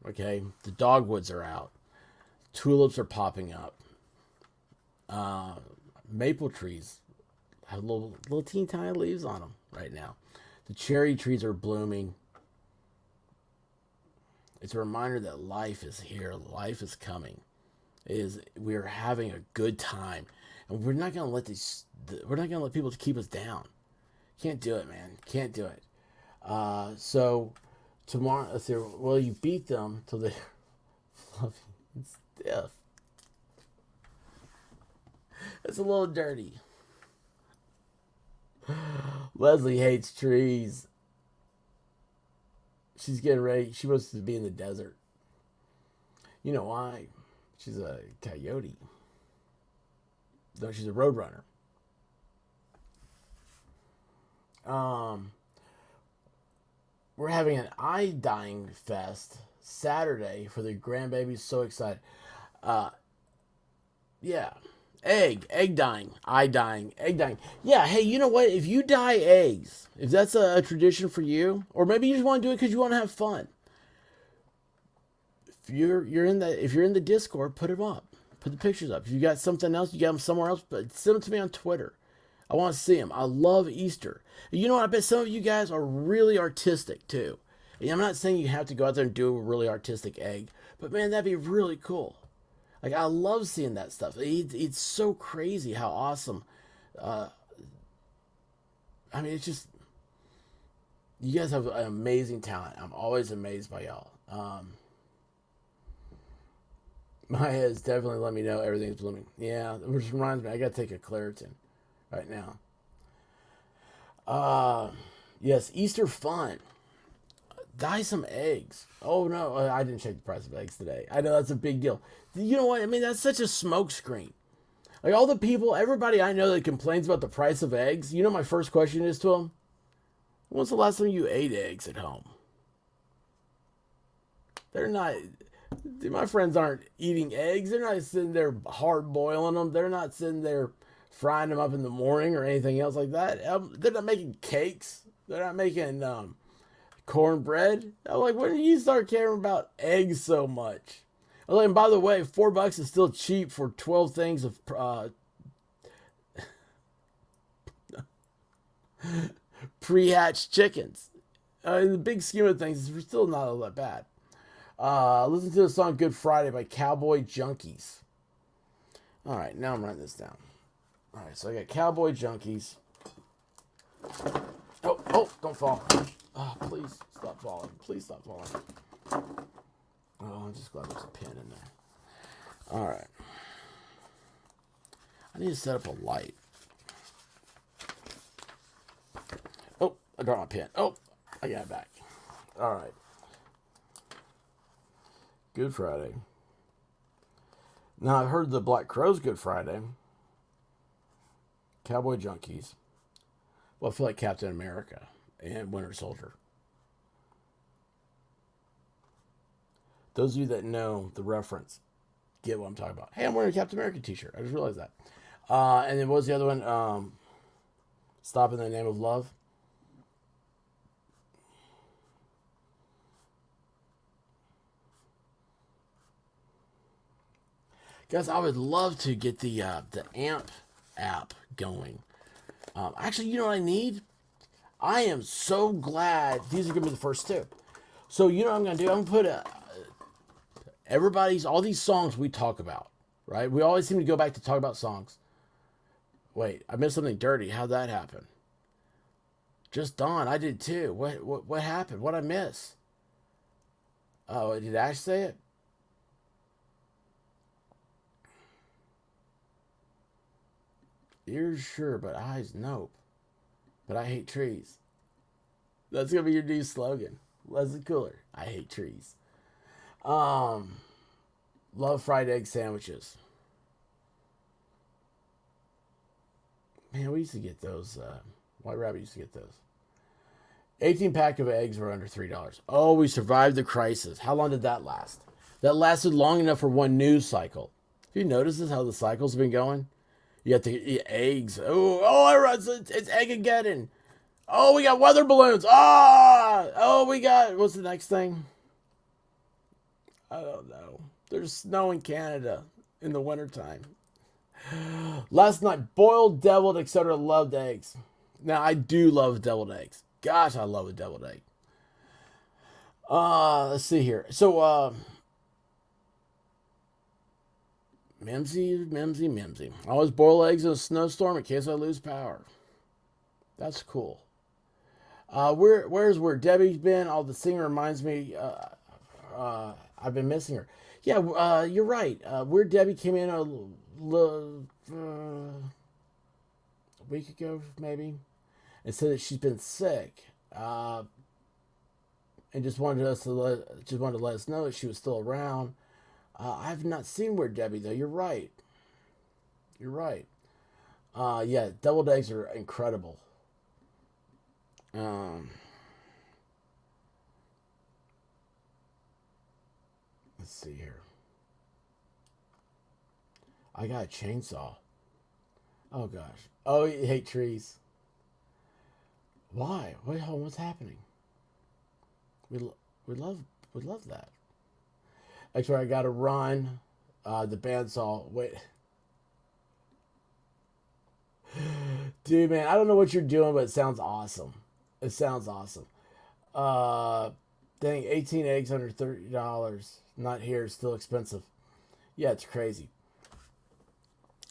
Okay? The dogwoods are out. Tulips are popping up. Maple trees have little teeny tiny leaves on them right now. The cherry trees are blooming. It's a reminder that life is here. Life is coming. We're having a good time. And we're not going to let people keep us down. Can't do it, man. Can't do it. So tomorrow, let's see. Well, you beat them till they're fluffy and stiff. It's a little dirty. Leslie hates trees. She's getting ready. She wants to be in the desert. You know why? She's a coyote. No, she's a roadrunner. We're having an eye dyeing fest Saturday for the grandbabies. So excited. Yeah. Egg dyeing, eye dyeing, egg dyeing. Yeah, hey, you know what? If you dye eggs, if that's a tradition for you, or maybe you just want to do it because you want to have fun. If you're in the Discord, put them up. Put the pictures up. If you got something else, you got them somewhere else, but send them to me on Twitter. I want to see them. I love Easter. And you know what? I bet some of you guys are really artistic too. And I'm not saying you have to go out there and do a really artistic egg, but man, that'd be really cool. Like, I love seeing that stuff. It's so crazy how awesome. I mean, it's just, you guys have an amazing talent. I'm always amazed by y'all. Maya has definitely let me know everything's blooming. Yeah, which reminds me, I got to take a Claritin right now. Yes, Easter fun. Dye some eggs. Oh no, I didn't check the price of eggs today. I know that's a big deal. You know what? I mean, that's such a smokescreen. Like, all the people, everybody I know that complains about the price of eggs, you know my first question is to them? When's the last time you ate eggs at home? They're not, my friends aren't eating eggs. They're not sitting there hard boiling them. They're not sitting there frying them up in the morning or anything else like that. They're not making cakes. They're not making cornbread. I'm like, when did you start caring about eggs so much? Oh, and by the way, $4 is still cheap for 12 things of pre-hatched chickens. In the big scheme of things, it's still not all that bad. Listen to the song Good Friday by Cowboy Junkies. All right, now I'm writing this down. All right, so I got Cowboy Junkies. Oh, don't fall. Oh, please stop falling. Please stop falling. Oh, I'm just glad there's a pin in there. All right. I need to set up a light. Oh, I dropped my pen. Oh, I got it back. All right. Good Friday. Now, I've heard the Black Crowes Good Friday. Cowboy Junkies. Well, I feel like Captain America and Winter Soldier. Those of you that know the reference get what I'm talking about. Hey, I'm wearing a Captain America t-shirt. I just realized that. And then what was the other one? Stop in the Name of Love. Guys, I would love to get the AMP app going. Actually, you know what I need? I am so glad these are going to be the first two. So, you know what I'm going to do? I'm going to put all these songs we talk about, right? We always seem to go back to talk about songs. Wait, I missed something dirty. How'd that happen? Just Dawn, I did too. What happened? What'd I miss? Oh, did Ash say it? Ears, sure, but eyes, nope. But I hate trees. That's gonna be your new slogan. Leslie Cooler. I hate trees. Love fried egg sandwiches. Man, we used to get those. White Rabbit used to get those. 18-pack of eggs were under $3. Oh, we survived the crisis. How long did that last? That lasted long enough for one news cycle. Have you noticed this, how the cycle's been going? You have to eat eggs. It's Eggageddon. Oh, we got weather balloons. We got, what's the next thing? I don't know. There's snow in Canada in the wintertime. Last night, boiled, deviled, etc. Loved eggs. Now, I do love deviled eggs. Gosh, I love a deviled egg. Let's see here. So, Mimsy. I always boil eggs in a snowstorm in case I lose power. That's cool. Where's where Debbie's been? Oh, the singer reminds me. I've been missing her. Yeah, you're right. Where Debbie came in a week ago, maybe, and said that she's been sick, and just wanted to let us know that she was still around. I've not seen Where Debbie though. You're right. Yeah, deviled eggs are incredible. Let's see here. I got a chainsaw. Oh gosh. Oh, you hate trees. Why? What's happening? We love that. Actually, I gotta run. The bandsaw. Wait. Dude, man, I don't know what you're doing, but it sounds awesome. Dang, 18 eggs under $30. Not here, still expensive. Yeah, it's crazy.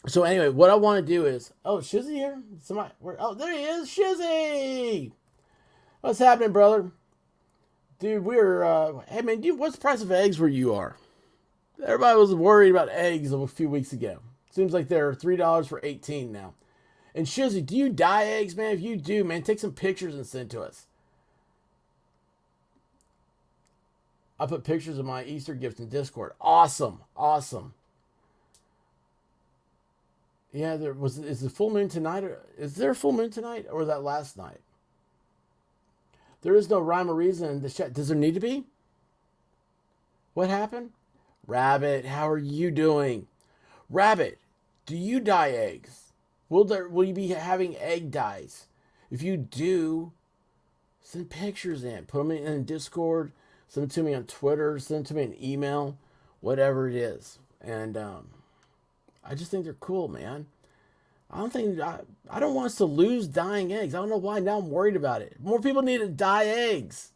So anyway, what I want to do is, Shizzy here? There he is, Shizzy! What's happening, brother? Dude, hey man, dude, what's the price of eggs where you are? Everybody was worried about eggs a few weeks ago. Seems like they're $3 for 18 now. And Shizzy, do you dye eggs, man? If you do, man, take some pictures and send to us. I put pictures of my Easter gift in Discord. Awesome. Yeah, is the full moon tonight? Is there a full moon tonight? Or was that last night? There is no rhyme or reason in the chat. Does there need to be? What happened? Rabbit, how are you doing? Rabbit, do you dye eggs? Will you be having egg dyes? If you do, send pictures in. Put them in Discord. Send them to me on Twitter. Send them to me in email. Whatever it is. And I just think they're cool, man. I don't want us to lose dyeing eggs. I don't know why. Now I'm worried about it. More people need to dye eggs.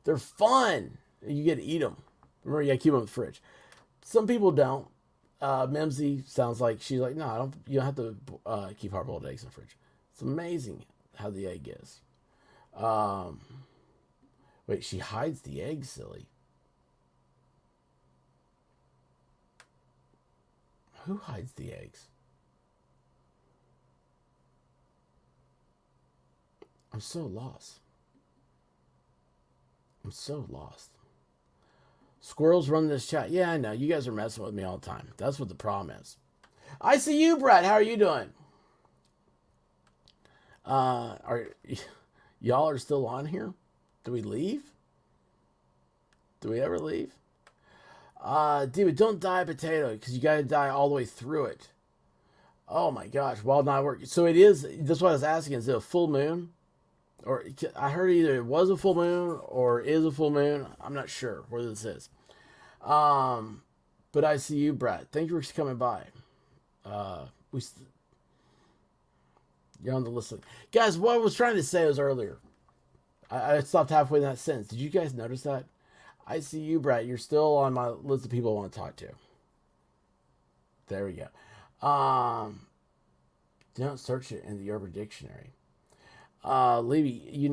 They're fun. You get to eat them. Remember, you got to keep them in the fridge. Some people don't. Mimsy sounds like she's like, no, you don't have to keep hard-boiled eggs in the fridge. It's amazing how the egg is. Wait, she hides the egg, silly. Who hides the eggs? I'm so lost. Squirrels run this chat. Yeah, I know. You guys are messing with me all the time. That's what the problem is. I see you, Brett. How are you doing? Y'all are still on here? Do we leave? Do we ever leave? Dude, don't dye a potato because you got to dye all the way through it. Oh my gosh. Well, not working. So it is. That's what I was asking. Is it a full moon? Or I heard either it was a full moon or is a full moon. I'm not sure where this is. But I see you, Brad. Thank you for coming by. You're on the list. Guys, what I was trying to say was earlier. I stopped halfway in that sentence. Did you guys notice that? I see you, Brad. You're still on my list of people I want to talk to. There we go. Don't search it in the Urban Dictionary. Levy,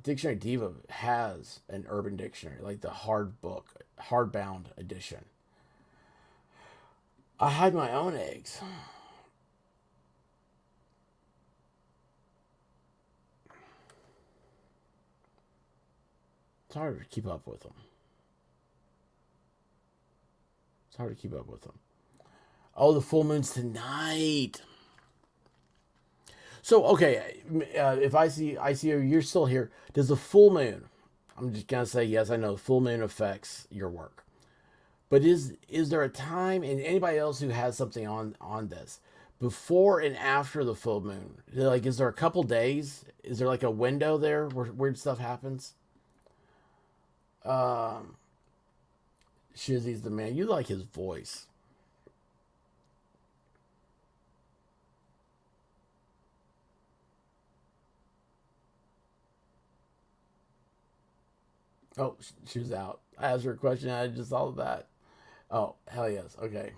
Dictionary Diva has an Urban Dictionary, like the hardbound edition. I hide my own eggs. It's hard to keep up with them. It's hard to keep up with them. Oh, the full moon's tonight. So, okay, if I see you're still here, does the full moon, I'm just going to say, yes, I know the full moon affects your work. But is there a time, and anybody else who has something on this, before and after the full moon? Like, is there a couple days? Is there like a window there where weird stuff happens? Shizzy's the man. You like his voice. Oh, she was out. I asked her a question. I just saw that. Oh, hell yes. Okay.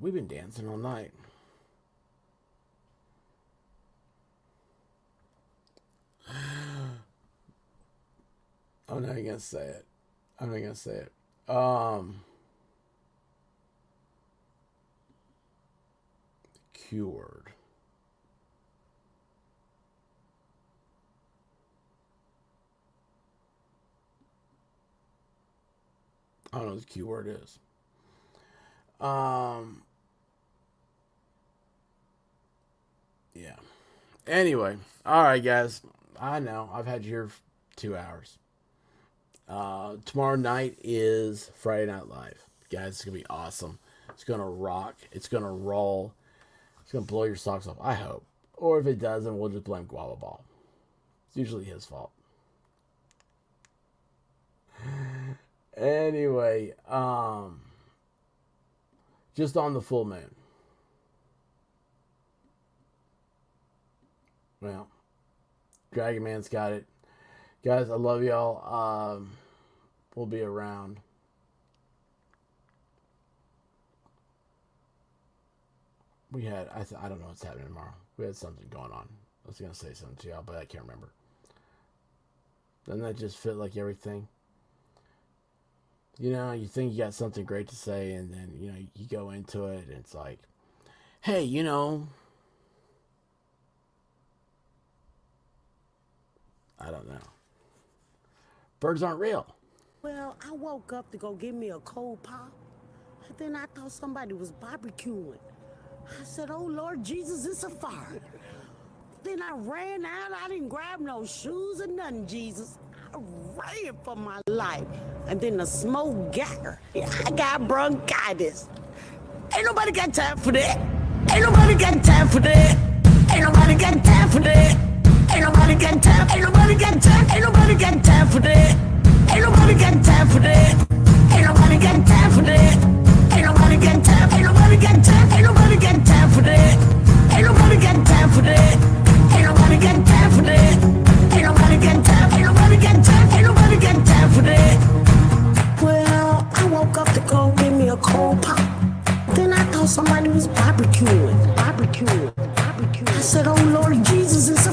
We've been dancing all night. I'm not even gonna say it. I'm not gonna say it. Q word. I don't know what the Q word is. Yeah. Anyway, all right, guys. I know I've had you here for 2 hours. Tomorrow night is Friday Night Live, guys. It's gonna be awesome. It's gonna rock. It's gonna roll. It's gonna blow your socks off. I hope. Or if it doesn't, we'll just blame Guava Ball. It's usually his fault. Anyway, just on the full moon. Well, Dragon Man's got it. Guys, I love y'all. We'll be around. We had, I don't know what's happening tomorrow. We had something going on. I was going to say something to y'all, but I can't remember. Doesn't that just fit like everything? You know, you think you got something great to say, and then, you know, you go into it, and it's like, hey, you know, I don't know. Birds aren't real. Well, I woke up to go get me a cold pop, and then I thought somebody was barbecuing. I said, oh, Lord Jesus, it's a fire. Then I ran out. I didn't grab no shoes or nothing, Jesus. I ran for my life. And then the smoke got her. I got bronchitis. Ain't nobody got time for that. Ain't nobody got time for that. Ain't nobody got time for that. Ain't nobody got time. Ain't nobody got time. Ain't nobody got time for that. Ain't nobody got time for that. Ain't nobody got time for that. Ain't nobody got time. Ain't nobody got time. Ain't nobody got time for that. Ain't nobody got time for that. Ain't nobody got time for that. Ain't nobody got time. Ain't nobody got time. Ain't nobody got time for that. Well, I woke up to go get me a cold pop. Then I thought somebody was barbecuing. I said, oh Lord Jesus, it's a